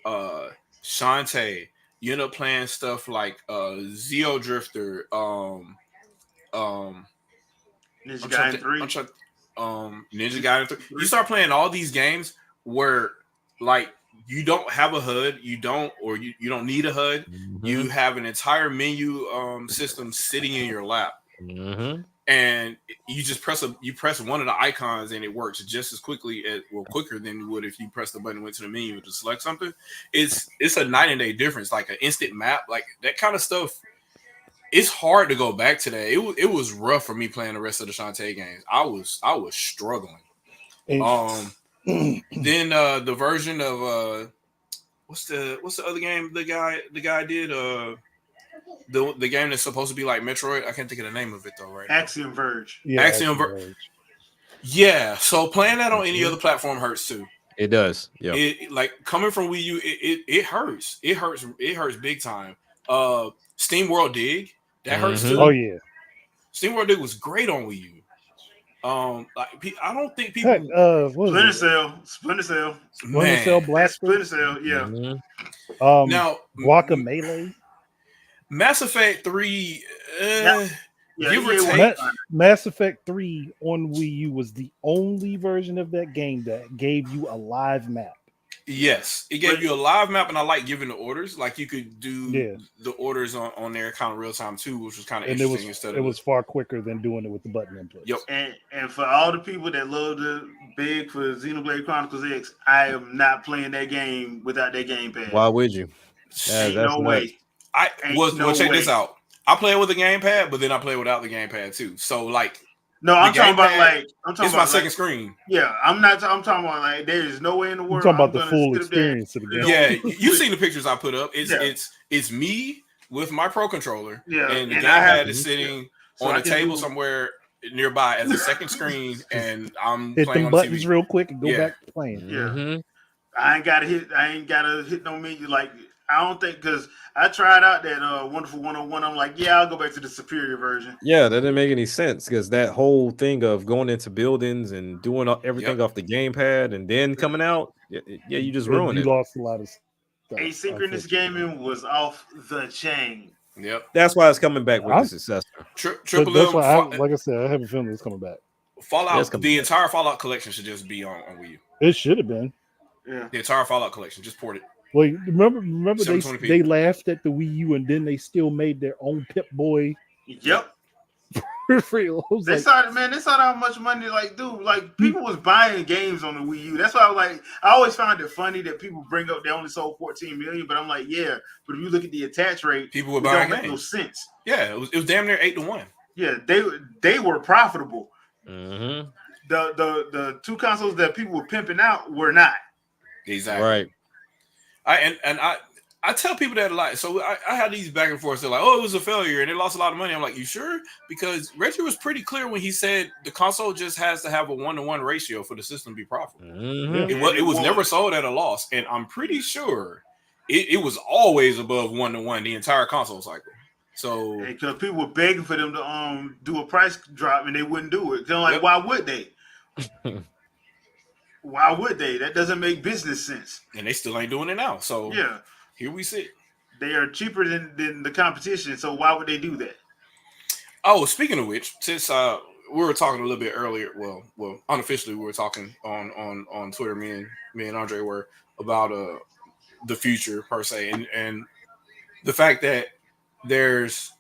Shantae. You end up playing stuff like Zeo Drifter. Ninja Gaiden 3. Ninja Gaiden 3. You start playing all these games where like you don't have a HUD, you don't need a HUD. You have an entire menu system sitting in your lap. And you just press one of the icons and it works just as quicker than you would if you press the button and went to the menu to select something. It's a night and day difference, like an instant map, like that kind of stuff. It's hard to go back to that. It was rough for me playing the rest of the Shantae games. I was struggling. Then the version of what's the other game the guy did the game that's supposed to be like Metroid. I can't think of the name of it though right now. Axiom Verge. Yeah, Axiom Verge. Yeah, so playing that on any other platform hurts too. It does. Yeah. It like coming from Wii U, it hurts. It hurts big time. Steam World Dig, that hurts too. Oh yeah. SteamWorld Dig was great on Wii U. I don't think people. Heck, what Splinter is it? Cell, Splinter Cell, Splinter Cell Man, Blaster. Splinter Cell, yeah. now Guacamelee. Mass Effect 3, Yeah, give or EA take. was Mass Effect 3 on Wii U was the only version of that game that gave you a live map. Yes, it gave you a live map, and I like giving the orders. Like you could do the orders on there kind of real time too, which was kind of interesting. It was far quicker than doing it with the button input. Yep. And for all the people that love to beg for Xenoblade Chronicles X, I am not playing that game without that gamepad. Why would you? Ain't no way. Check this out. I play it with the gamepad, but then I play without the gamepad too. So like, no, I'm talking about my second screen. Yeah, I'm talking about like there is no way in the world. I'm talking about the full experience of the game. Yeah, you've seen the pictures I put up. It's me with my Pro controller, and the gamepad is sitting on a table somewhere nearby as a second screen, and I'm hit playing them on buttons TV. real quick and go back to playing. Yeah, I ain't gotta hit no menu. Like I don't think because I tried out that Wonderful 101. I'm like, yeah, I'll go back to the superior version. Yeah, that didn't make any sense because that whole thing of going into buildings and doing everything off the gamepad and then coming out, you just ruined it. You lost a lot of stuff. Asynchronous gaming was off the chain. Yep, that's why it's coming back with the successor. Triple that's M. Why like I said, I have a feeling it's coming back. Fallout, the entire Fallout collection should just be on Wii U. It should have been. Yeah, the entire Fallout collection, just port it. Well, remember they laughed at the Wii U and then they still made their own Pip Boy. Yep. They saw how much money people was buying games on the Wii U. That's why I always found it funny that people bring up they only sold 14 million, but I'm like, yeah, but if you look at the attach rate, people were buying games. Make no sense. Yeah, it was damn near 8-1. Yeah, they were profitable. Mm-hmm. The two consoles that people were pimping out were not. Exactly. Right. I tell people that a lot. So I had these back and forth. They're like, oh, it was a failure and it lost a lot of money. I'm like, you sure? Because Reggie was pretty clear when he said the console just has to have a 1-to-1 ratio for the system to be profitable. Mm-hmm. It was never sold at a loss. And I'm pretty sure it was always above 1-to-1 the entire console cycle. So because people were begging for them to do a price drop and they wouldn't do it. They're like, why would they? Why would they? That doesn't make business sense. And they still ain't doing it now. So yeah, here we sit. They are cheaper than the competition. So why would they do that? Oh, speaking of which, since we were talking a little bit earlier, well, unofficially we were talking on Twitter. Me and Andre were about the future per se, and the fact that there's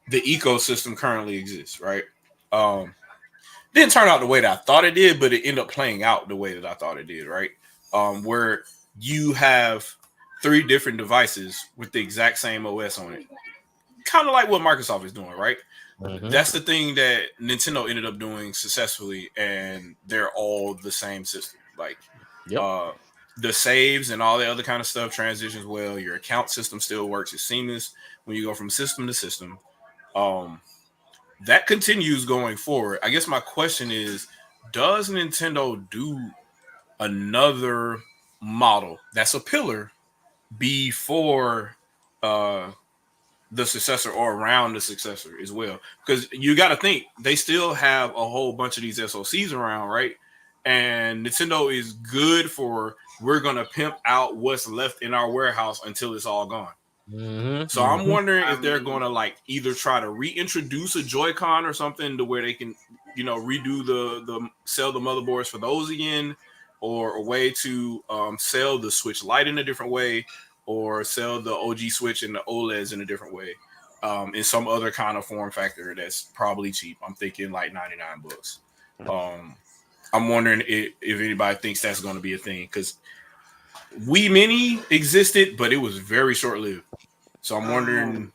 the ecosystem currently exists, right? Didn't turn out the way that I thought it did, but it ended up playing out the way that I thought it did, right? Where you have 3 different devices with the exact same OS on it. Kind of like what Microsoft is doing, right? Mm-hmm. That's the thing that Nintendo ended up doing successfully, and they're all the same system. Like, the saves and all the other kind of stuff transitions well. Your account system still works. It's seamless when you go from system to system. That continues going forward. I guess my question is, does Nintendo do another model that's a pillar before the successor or around the successor as well? Because you got to think, they still have a whole bunch of these SoCs around, right? And Nintendo is good for, we're going to pimp out what's left in our warehouse until it's all gone. Mm-hmm. So I'm wondering if they're going to either try to reintroduce a Joy-Con or something to where they can, redo the sell the motherboards for those again, or a way to sell the Switch Lite in a different way, or sell the OG Switch and the OLEDs in a different way, in some other kind of form factor that's probably cheap. I'm thinking like $99. I'm wondering if anybody thinks that's going to be a thing, because Wii Mini existed, but it was very short-lived. So I'm wondering.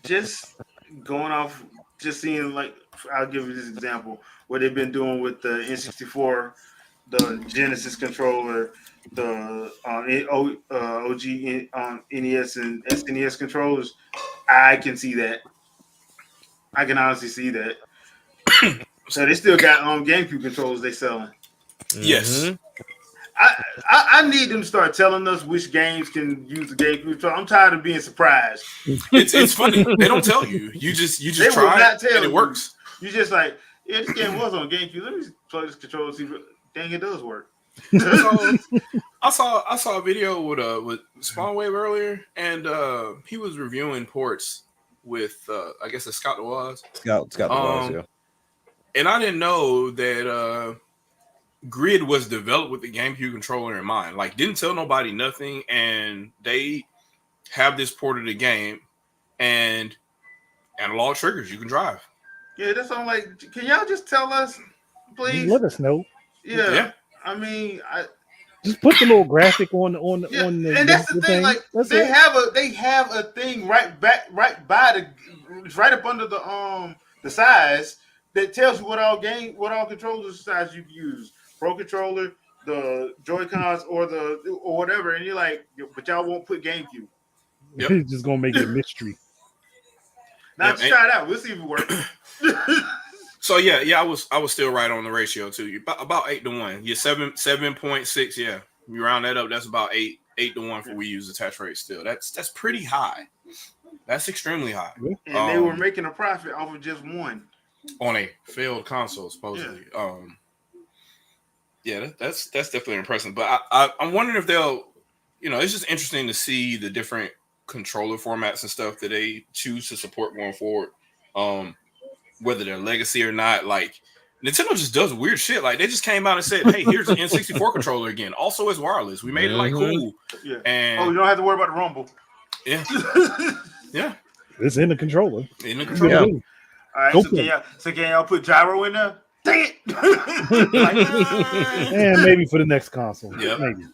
Just going off, just seeing I'll give you this example. What they've been doing with the N64, the Genesis controller, the OG NES and SNES controllers, I can see that. I can honestly see that. So they still got GameCube controllers they selling. Yes. I need them to start telling us which games can use the GameCube controller. I'm tired of being surprised. It's funny. They don't tell you. You just They will try not it tell and it you. works. You just like, yeah, this game was on GameCube. Let me play this controller. See, dang, it does work. So, I saw a video with Spawnwave earlier, and he was reviewing ports with I guess it's Scott DeWaz. Scott DeWaz, yeah. And I didn't know that Grid was developed with the GameCube controller in mind. Like, didn't tell nobody nothing, and they have this port of the game and analog triggers you can drive. Yeah, that's all. Like, can y'all just tell us, please? Let us know. Yeah. I mean, just put the little graphic on the and that's the thing. Like, they have a thing right up under the size that tells you what all controllers size you can use. Pro controller, the Joy-Cons, or whatever, and you're like, but y'all won't put GameCube. Yep. He's just gonna make it a mystery. Now just try it out. We'll see if it works. So yeah, I was still right on the ratio too. About 8-1. You're 7.6. Yeah, you round that up. That's about 8-1 for Wii U's attach rate. Still, that's pretty high. That's extremely high. And they were making a profit off of just one on a failed console, supposedly. Yeah, that's definitely impressive. But I'm wondering if they'll, it's just interesting to see the different controller formats and stuff that they choose to support going forward. Whether they're legacy or not, like Nintendo just does weird shit. Like they just came out and said, "Hey, here's an N64 controller again. Also, it's wireless. We made it like cool." Yeah. And you don't have to worry about the rumble. Yeah. Yeah. It's in the controller. In the controller. Yeah. All right. So can y'all put gyro in there? Dang it! And maybe for the next console. Yeah. Maybe.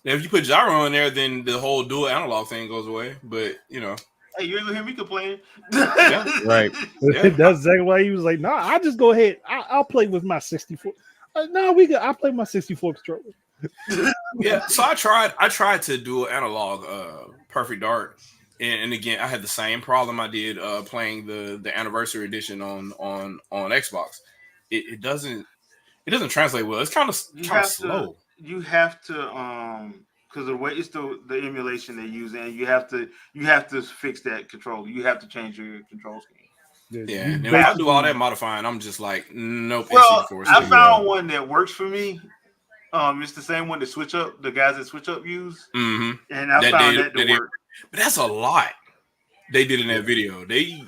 Now, if you put gyro in there, then the whole dual analog thing goes away. But hey, you ain't gonna hear me complaining. Yeah, right. Yeah. That's exactly why he was like, "No, I just go ahead. I'll play with my 64. I'll play my 64 controller." Yeah. So I tried to do analog Perfect Dark, and again, I had the same problem I did playing the Anniversary Edition on Xbox. It doesn't translate well. It's kind of slow. You have to because the way it's the emulation they use, and you have to fix that controller. You have to change your control scheme. Yeah, and when I do all that modifying, I'm just like, nope. Well, I found one that works for me. It's the same one that the guys that Switch Up use, and I found that to work. But that's a lot. They did in that video. The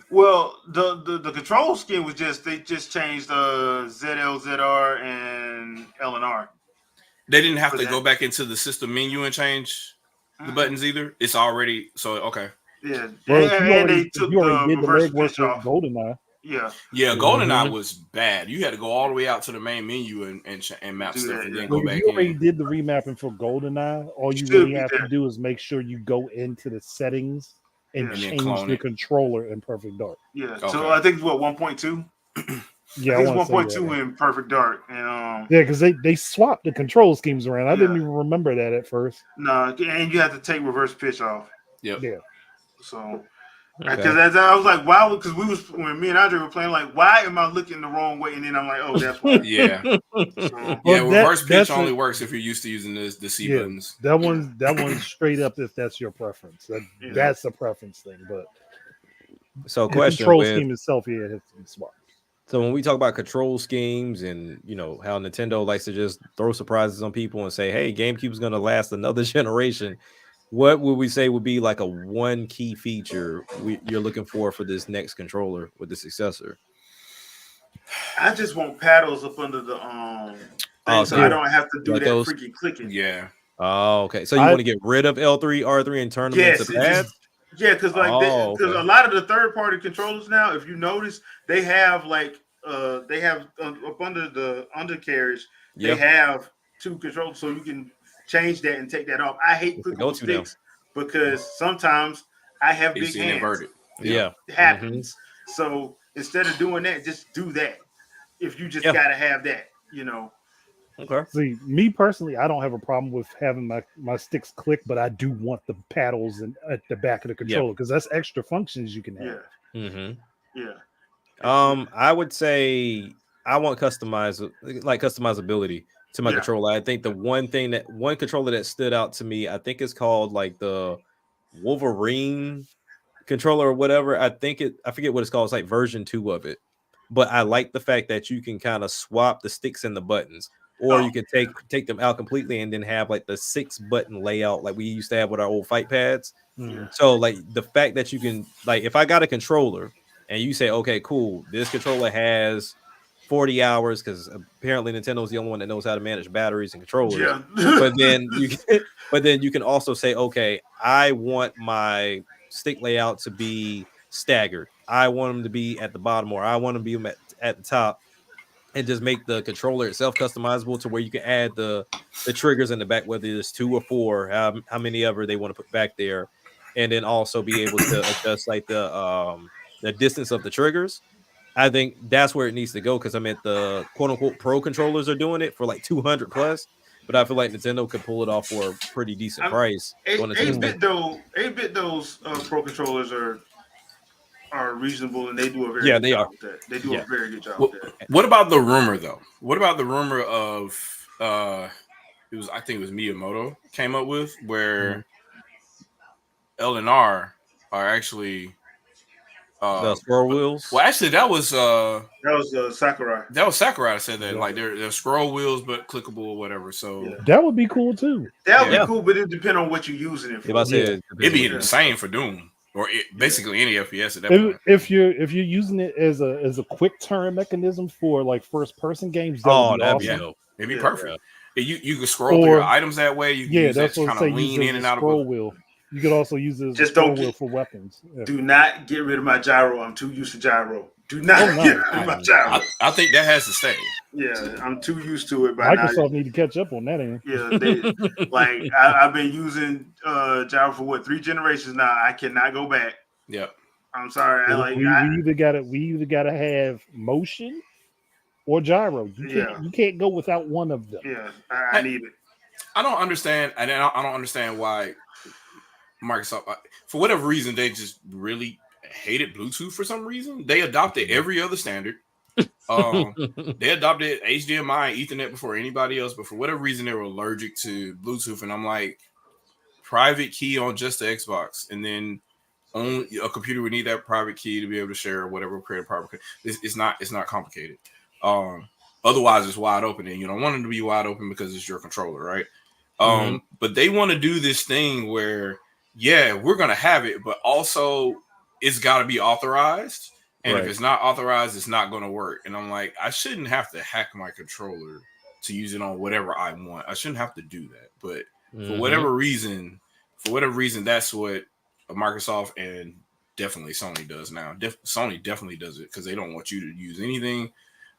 control scheme was they just changed ZL, ZR, and L and R. They didn't have to go back into the system menu and change the buttons either. It's already okay. Yeah, well, they took the reverse pitch off. GoldenEye. Yeah, GoldenEye was bad. You had to go all the way out to the main menu and map stuff, and then go back. If you already did the remapping for GoldenEye, all you really have to do is make sure you go into the settings and change the controller in Perfect Dark. Yeah, so I think it's 1.2. Yeah, it's 1.2 in Perfect Dark, and because they swapped the control schemes around. I didn't even remember that at first. No, and you have to take reverse pitch off. Yep. Yeah. So, because I was like, why? Because when me and Andre were playing, like, why am I looking the wrong way? And then I'm like, oh, that's why. Yeah. Reverse pitch only works if you're used to using the C buttons. That one's straight up if that's your preference. That's a preference thing. But so, the question: control scheme itself, it has to be swapped. So when we talk about control schemes and how Nintendo likes to just throw surprises on people and say, "Hey, GameCube's going to last another generation," what would we say would be like a one key feature you're looking for this next controller with the successor? I just want paddles up under the so I don't have to do that freaking clicking. Yeah. Oh, okay. So you want to get rid of L3, R3, and turn them into pads? Because a lot of the third-party controllers now, if you notice, they have up under the undercarriage, they have two controls, so you can change that and take that off. I hate clicking with sticks because sometimes I have big hands. Inverted. Yeah, it happens. So instead of doing that, just do that. If you just gotta have that, Okay. See, me personally, I don't have a problem with having my sticks click, but I do want the paddles at the back of the controller because that's extra functions you can have. I would say I want customizability to my controller. I think the one controller that stood out to me, I think it's called like the Wolverine controller or whatever. I forget what it's called. It's like version 2 of it. But I like the fact that you can kind of swap the sticks and the buttons, or you can take them out completely and then have like the 6-button layout like we used to have with our old fight pads. So like the fact that you can, like, if I got a controller and you say, okay, cool, this controller has 40 hours, because apparently Nintendo's the only one that knows how to manage batteries and controllers. Yeah. but then you can also say, okay, I want my stick layout to be staggered. I want them to be at the bottom, or I want them to be at the top, and just make the controller itself customizable to where you can add the triggers in the back, whether it's 2 or 4, how many ever they want to put back there, and then also be able to adjust like the distance of the triggers. I think that's where it needs to go, because I meant the quote unquote pro controllers are doing it for like 200 plus, but I feel like Nintendo could pull it off for a pretty decent price. 8-bit those pro controllers are reasonable, and they do a very good job with that. They do a very good job with that. What about the rumor though? What about the rumor of I think it was Miyamoto came up with, where LNR are actually the scroll wheels. Well, actually, that was Sakurai. That was Sakurai that said that, like they're scroll wheels but clickable or whatever. So that would be cool too. That would be cool, but it depends on what you're using it for. It'd be insane for Doom or basically any FPS at that point. If you're using it as a quick turn mechanism for like first person games, that'd be awesome. It'd be perfect. You can scroll through your items that way. You can use that to kind of lean in and out of scroll wheel. You could also use it as a scroll wheel for weapons. Yeah. Do not get rid of my gyro. I'm too used to gyro. Do not get rid of my gyro. I think that has to stay. Yeah, I'm too used to it by Microsoft need to catch up on that end. Yeah, I've been using gyro for 3 generations now. I cannot go back. Yep. I'm sorry. We either gotta have motion or gyro. You can't go without one of them. Yeah, I need it. I don't understand, and I don't understand why Microsoft, for whatever reason, they just really hated Bluetooth for some reason. They adopted every other standard. They adopted HDMI and Ethernet before anybody else, but for whatever reason, they were allergic to Bluetooth. And I'm like, private key on just the Xbox, and then only a computer would need that private key to be able to share whatever, create a private key. It's not complicated. Otherwise, it's wide open, and you don't want it to be wide open because it's your controller, right? But they want to do this thing where, we're gonna have it, but also it's got to be authorized. And if it's not authorized, it's not going to work. And I'm like, I shouldn't have to hack my controller to use it on whatever I want. I shouldn't have to do that. But for whatever reason, that's what Microsoft and definitely Sony does now. Sony definitely does it because they don't want you to use anything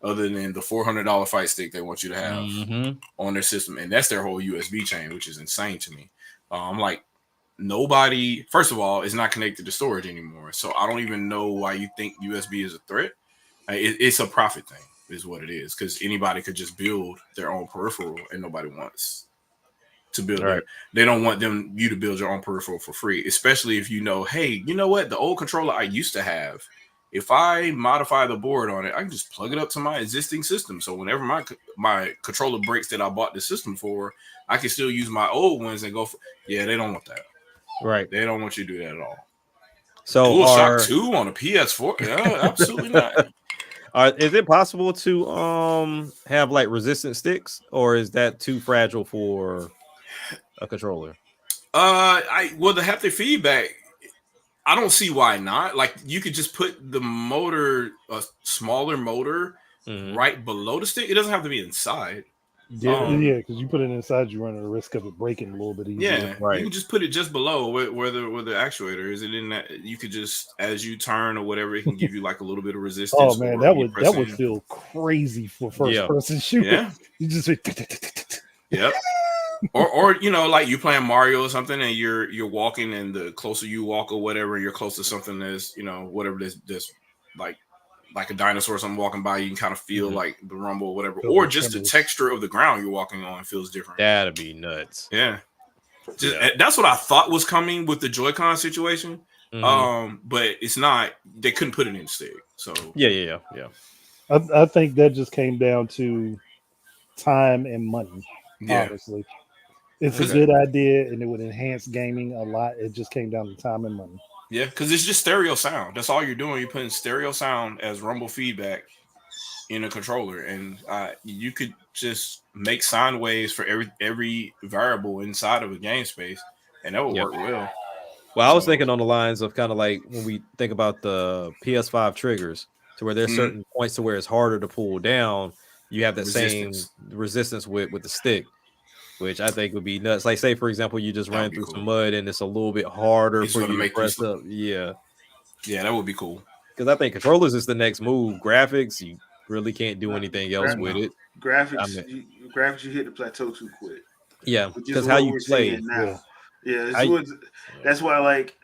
other than the $400 fight stick they want you to have on their system. And that's their whole USB chain, which is insane to me. I'm like, nobody, first of all, is not connected to storage anymore. So I don't even know why you think USB is a threat. It's a profit thing is what it is, because anybody could just build their own peripheral and nobody wants to build it. They don't want you to build your own peripheral for free, especially if you know, hey, you know what? The old controller I used to have, if I modify the board on it, I can just plug it up to my existing system. So whenever my controller breaks that I bought the system for, I can still use my old ones and go for, they don't want that. Right. They don't want you to do that at all. So DualShock 2 on a PS4? Yeah, absolutely not. Is it possible to have like resistant sticks, or is that too fragile for a controller? The haptic feedback, I don't see why not. Like, you could just put the motor, a smaller motor, right below the stick. It doesn't have to be inside. Because you put it inside, you run the risk of it breaking a little bit easier. Yeah, right. You can just put it just below where the actuator is, and then that you could just, as you turn or whatever, it can give you like a little bit of resistance. Oh man, that would feel crazy for first person shooter. Yeah, you just say, yep. Or like you playing Mario or something, and you're walking, and the closer you walk or whatever, you're close to something that's whatever this like a dinosaur or something walking by, you can kind of feel like the rumble or whatever, or just the texture of the ground you're walking on feels different. That'd be nuts. Yeah. That's what I thought was coming with the Joy-Con situation. But it's not. They couldn't put it in the stick. So yeah. I think that just came down to time and money. Yeah. Honestly, it's a Okay. good idea, and it would enhance gaming a lot. It just came down to time and money. Yeah, because it's just stereo sound. That's all you're doing. You're putting stereo sound as rumble feedback in a controller, and you could just make sine waves for every variable inside of a game space, and that would Yep. work well. Well, I was So- thinking on the lines of kind of like when we think about the PS5 triggers, to where there's Mhm. certain points to where it's harder to pull down. You have that Resistance. same resistance with the stick, which I think would be nuts. Like, say for example, you just That would ran be through cool. some mud and it's a little bit harder It's for gonna you to make you press slow. up. Yeah, Yeah, that would be cool. because I think controllers is the next move. Graphics, you really can't do anything else with it. Graphics, I mean, you hit the plateau too quick. yeah, Which is because how what you we're play. seeing now. Yeah, I- that's why like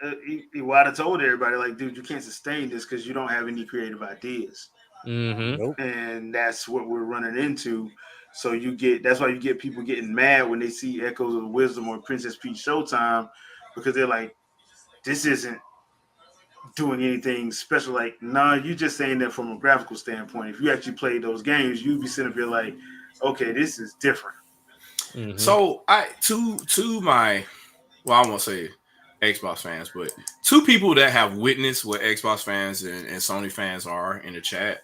Iwata told everybody like, dude, you can't sustain this because you don't have any creative ideas, Mhm. Nope. and that's what we're running into. So that's why you get people getting mad when they see Echoes of Wisdom or Princess Peach Showtime, because they're like, this isn't doing anything special. Like, nah, you just saying that from a graphical standpoint. If you actually played those games, you'd be sitting up here like, okay, this is different. Mhm. So to my, well, I won't say Xbox fans, but two people that have witnessed what Xbox fans and Sony fans are in the chat.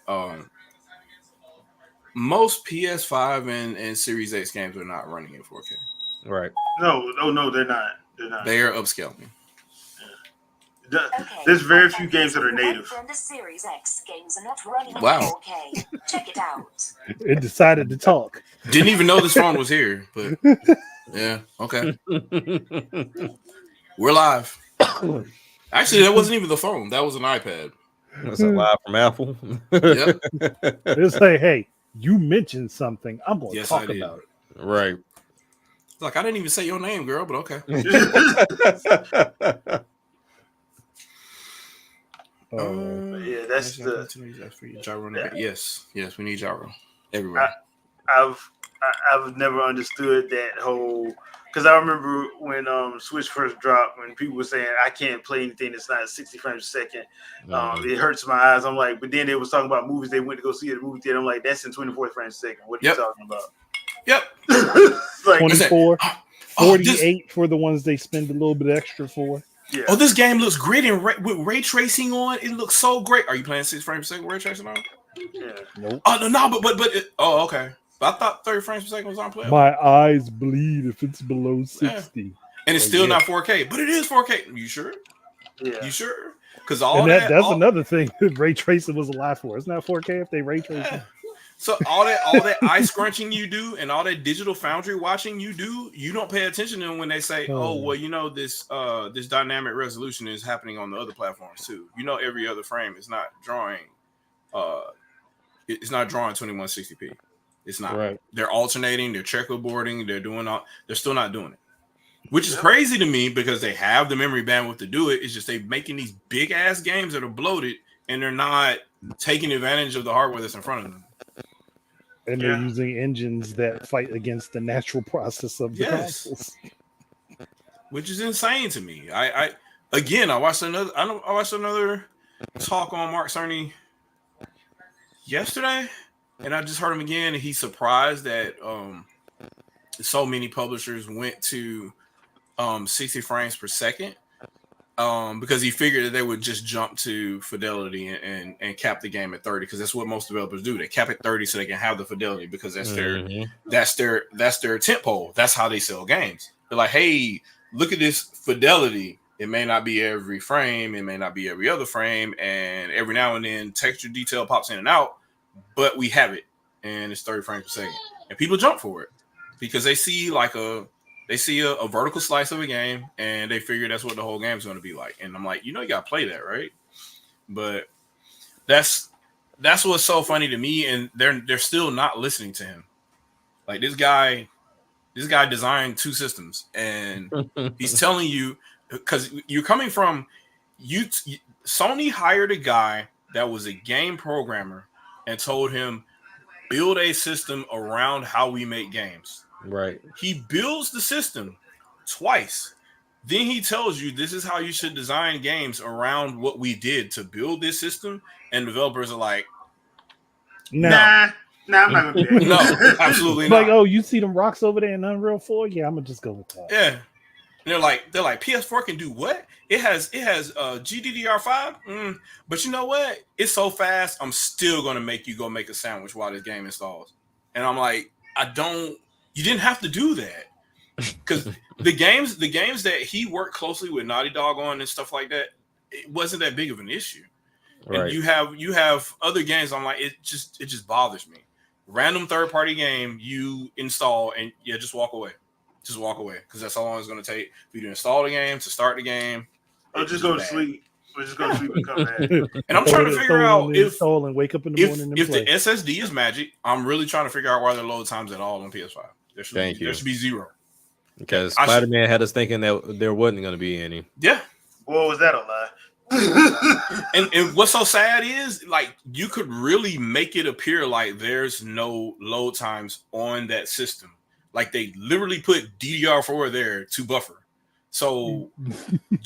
Most PS5 and Series X games are not running in 4K. Right. No, they're not. They're not. They are upscaling. There's very few games that are native. The Series X games are not running in Wow. 4K. Check it out. It decided to talk. Didn't even know this phone was here, but yeah, okay. We're live. Actually, that wasn't even the phone. That was an iPad. That's a live from Apple. Yep. It's like, hey, you mentioned something. I'm going to Yes, I talk did. about it. Right. It's like, I didn't even say your name, girl, but okay. Yeah, that's the. Yes, we need gyro everywhere. I've never understood that whole, because I remember when Switch first dropped, when people were saying I can't play anything that's not 60 frames a second. It hurts my eyes. I'm like, but then they was talking about movies they went to go see at the movie theater. I'm like, that's in 24 frames a second. What are you talking about? Yep. Like, 24, 48 for the ones they spend a little bit extra for. Yeah. Oh, this game looks great with ray tracing on. It looks so great. Are you playing 6 frames per second ray tracing on? Yeah. Nope. Oh no, but oh, okay. But I thought 30 frames per second was unplayable. My eyes bleed if it's below 60. And it's still not 4K, but it is 4K. You sure? Yeah. You sure? Because that's another thing that ray tracing was alive for. It's not 4K if they ray tracing. Yeah. So all that eye scrunching you do and all that digital foundry watching you do, you don't pay attention to them when they say, "Oh, well, you know this dynamic resolution is happening on the other platforms too." You know, every other frame is not drawing. It's not drawing 2160p. It's not. Right. They're alternating. They're checkerboarding. They're still not doing it, which is crazy to me because they have the memory bandwidth to do it. It's just they're making these big ass games that are bloated and they're not taking advantage of the hardware that's in front of them. And they're using engines that fight against the natural process of the consoles. Which is insane to me. I watched another talk on Mark Cerny yesterday, and I just heard him again, and he's surprised that so many publishers went to 60 frames per second. Because he figured that they would just jump to fidelity and cap the game at 30, because that's what most developers do. They cap at 30 so they can have the fidelity, because that's their tent pole. That's how they sell games. They're like, hey, look at this fidelity. It may not be every frame, it may not be every other frame, and every now and then texture detail pops in and out, but we have it, and it's 30 frames per second. And people jump for it because they see a vertical slice of a game, and they figure that's what the whole game's going to be like. And I'm like, you got to play that, right? But that's what's so funny to me, and they're still not listening to him. Like, this guy designed 2 systems, and he's telling you, because you're coming from Sony hired a guy that was a game programmer and told him, build a system around how we make games. Right. He builds the system twice. Then he tells you this is how you should design games around what we did to build this system. And developers are like, nah. Nah, I'm not gonna do that. No, absolutely Like, not. oh, you see them rocks over there in Unreal 4? Yeah, I'm gonna just go with that. Yeah. And they're like PS4 can do what? It has GDDR5. But you know what? It's so fast. I'm still gonna make you go make a sandwich while this game installs. And I'm like, you didn't have to do that. Because the games that he worked closely with Naughty Dog on and stuff like that, it wasn't that big of an issue. Right. And you have other games. I'm like, it just bothers me. Random third party game you install and just walk away. Just walk away because that's how long it's going to take for you to install the game, to start the game. Or just go to sleep. Or just go to sleep and come back. And I'm trying to figure out if and wake up in the morning and if play. the SSD is magic. I'm really trying to figure out why there are load times at all on PS5. There should be zero. Because Spider-Man had us thinking that there wasn't going to be any. Yeah. Well, was that a lie? and what's so sad is like you could really make it appear like there's no load times on that system. Like they literally put DDR4 there to buffer. So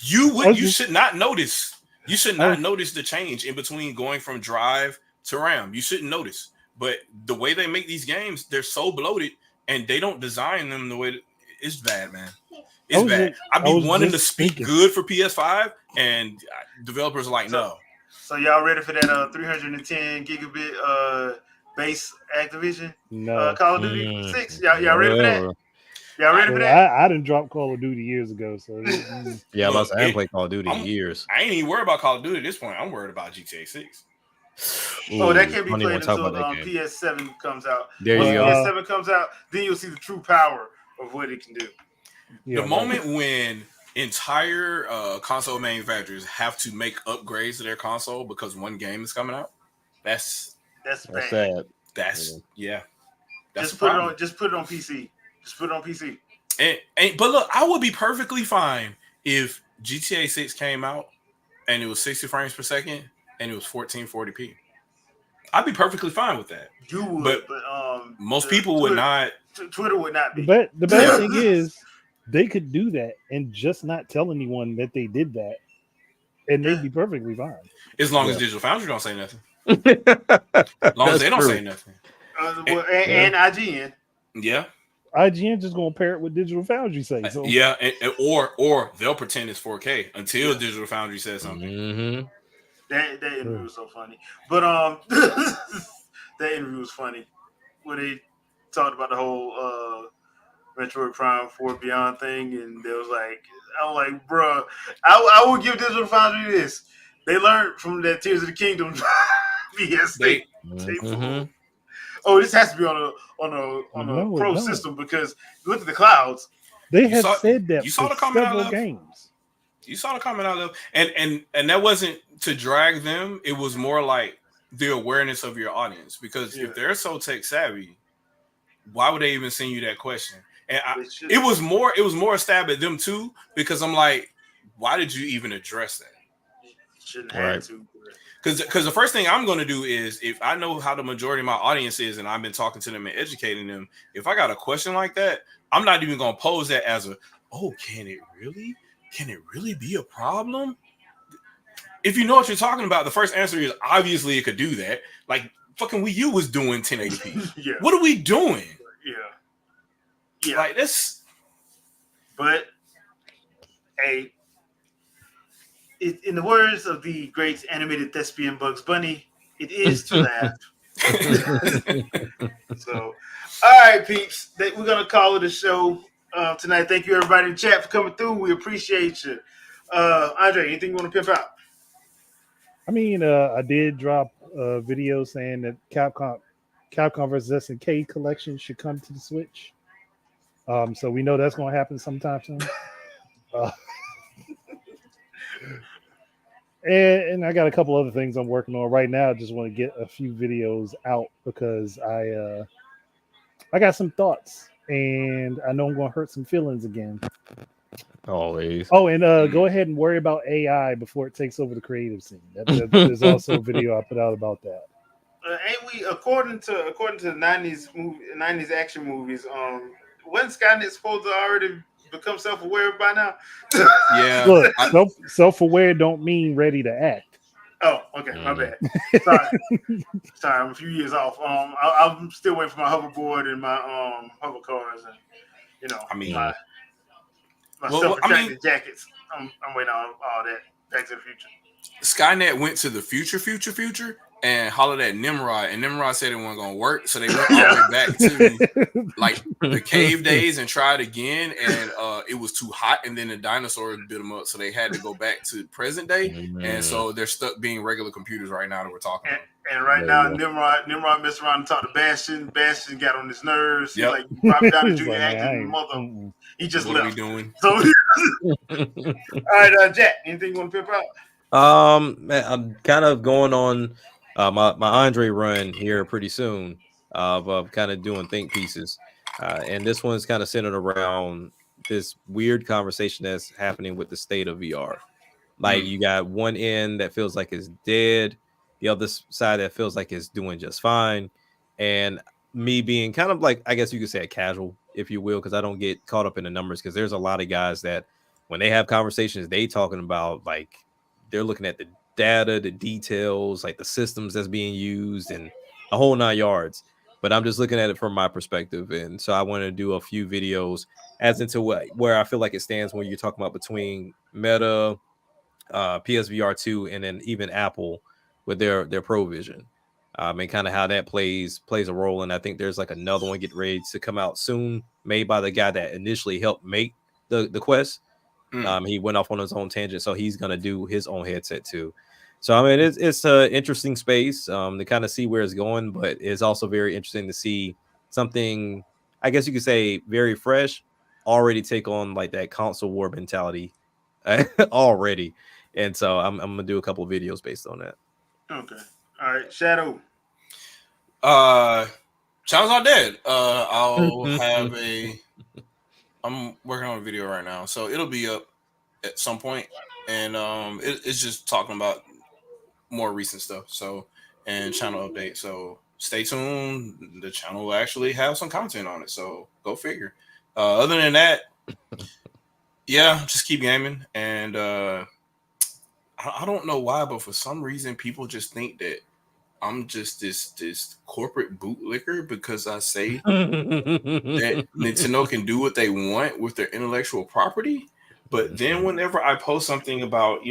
you should not notice. You should not notice the change in between going from drive to RAM. You shouldn't notice. But the way they make these games, they're so bloated and they don't design them the way it's bad, man. It's bad. I'd be wanting to speak good for PS5 and developers are like, no. So y'all ready for that 310 gigabit base Activision? No. Call of Duty 6? Y'all ready for that? Y'all ready for that? I didn't drop Call of Duty years ago. So yeah, I haven't played Call of Duty in years. I ain't even worried about Call of Duty at this point. I'm worried about GTA 6. Ooh, that can't be played until PS7 comes out. There Once you go. PS7 comes out, then you'll see the true power of what it can do. The moment when entire console manufacturers have to make upgrades to their console because one game is coming out, that's bad. Sad. That's just put it on PC. Just put it on PC. But look, I would be perfectly fine if GTA 6 came out and it was 60 frames per second and it was 1440p. I'd be perfectly fine with that. You would, but most people would not. Twitter would not be. But the bad thing is, they could do that and just not tell anyone that they did that, and they'd be perfectly fine. As long as Digital Foundry don't say nothing. As long as they don't say nothing. And IGN. Yeah. IGN just gonna pair it with Digital Foundry say so. Yeah, or they'll pretend it's 4K until Digital Foundry says something. Mm-hmm. That interview was so funny. But that interview was funny when they talked about the whole Metroid Prime 4 Beyond thing, and they was like, I'm like, bruh, I would give Digital Foundry this. They learned from that Tears of the Kingdom BS thing. Oh, this has to be on a pro system because look at the clouds. They have said that you saw for the comment several games. You saw the comment out of and that wasn't to drag them. It was more like the awareness of your audience because if they're so tech savvy, why would they even send you that question? And it was more a stab at them too because I'm like, why did you even address that? Shouldn't have to. Because the first thing I'm going to do is if I know how the majority of my audience is and I've been talking to them and educating them, if I got a question like that, I'm not even going to pose that as can it really be a problem? If you know what you're talking about, the first answer is obviously it could do that. Like fucking Wii U was doing 1080p. Yeah. What are we doing? Yeah. Like this. But hey, in the words of the great animated thespian Bugs Bunny, it is to laugh. So, all right, peeps, we're gonna call it a show tonight. Thank you, everybody in the chat, for coming through. We appreciate you. Andre, anything you want to pimp out? I mean, I did drop a video saying that Capcom vs. SNK collection should come to the Switch. So we know that's going to happen sometime soon. And I got a couple other things I'm working on right now. I just want to get a few videos out because I got some thoughts and I know I'm going to hurt some feelings again. Always. Oh, and go ahead and worry about AI before it takes over the creative scene. There's also a video I put out about that. Ain't we according to the 90s action movies? Wasn't Skynet supposed to already become self-aware by now? Yeah. Look, self-aware don't mean ready to act. Oh, okay, my bad. Sorry, I'm a few years off. I'm still waiting for my hoverboard and my hover cars, and I mean, my well, self-retracting jackets. I'm waiting on all that. Back to the Future. Skynet went to the future, and hollered at Nimrod, and Nimrod said it wasn't gonna work, so they went all the way back to like the cave days and tried again, and it was too hot, and then the dinosaurs bit them up, so they had to go back to present day, and so they're stuck being regular computers right now that we're talking about. And right now, Nimrod messed around and talked to Bastion. Bastion got on his nerves. He's like, you brought me down to junior acting, mother. He just What left. are we doing? So, all right, Jack, anything you want to pimp out? Man, I'm kind of going on my Andre run here pretty soon of kind of doing think pieces, and this one's kind of centered around this weird conversation that's happening with the state of VR. Like you got one end that feels like it's dead, the other side that feels like it's doing just fine, and me being kind of like, I guess you could say a casual, if you will, because I don't get caught up in the numbers, because there's a lot of guys that when they have conversations, they talking about like they're looking at the data, the details, like the systems that's being used, and a whole 9 yards. But I'm just looking at it from my perspective, and so I want to do a few videos as into where I feel like it stands when you're talking about between Meta, PSVR 2, and then even Apple with their Pro Vision, and kind of how that plays a role. And I think there's like another one getting ready to come out soon, made by the guy that initially helped make the Quest. He went off on his own tangent, so he's gonna do his own headset too. So I mean, it's an interesting space to kind of see where it's going, but it's also very interesting to see something, I guess you could say, very fresh, already take on like that console war mentality already. And so I'm gonna do a couple of videos based on that. Okay, all right, Shadow. Channel's not dead. I'll have I'm working on a video right now, so it'll be up at some point, and it's just talking about more recent stuff. So, and channel update. So stay tuned. The channel will actually have some content on it. So go figure. Other than that, yeah, just keep gaming. And I don't know why, but for some reason, people just think that I'm just this corporate bootlicker because I say that Nintendo can do what they want with their intellectual property. But then whenever I post something about,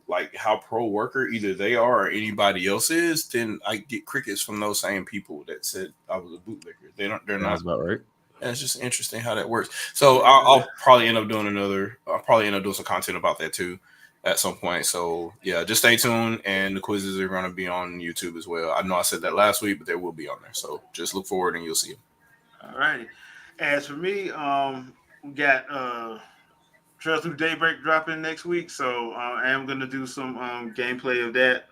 like how pro worker either they are or anybody else is, then I get crickets from those same people that said I was a bootlicker. They're not. That's about right. And it's just interesting how that works. So I'll probably end up doing some content about that too at some point. So yeah, just stay tuned, and the quizzes are going to be on YouTube as well. I know I said that last week, but they will be on there. So just look forward and you'll see them. All righty. As for me, we got Trails Through Daybreak dropping next week, so I am going to do some gameplay of that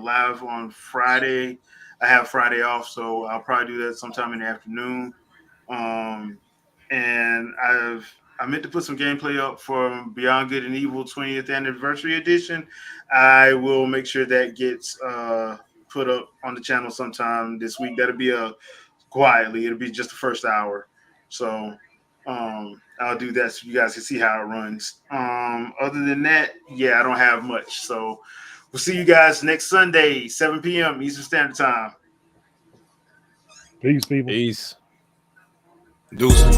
live on Friday. I have Friday off, so I'll probably do that sometime in the afternoon. And I meant to put some gameplay up for Beyond Good and Evil 20th Anniversary Edition. I will make sure that gets put up on the channel sometime this week. That'll be quietly. It'll be just the first hour. So I'll do that so you guys can see how it runs. Other than that, yeah, I don't have much. So we'll see you guys next Sunday, 7 p.m. Eastern Standard Time. Peace, people. Peace. Deuces.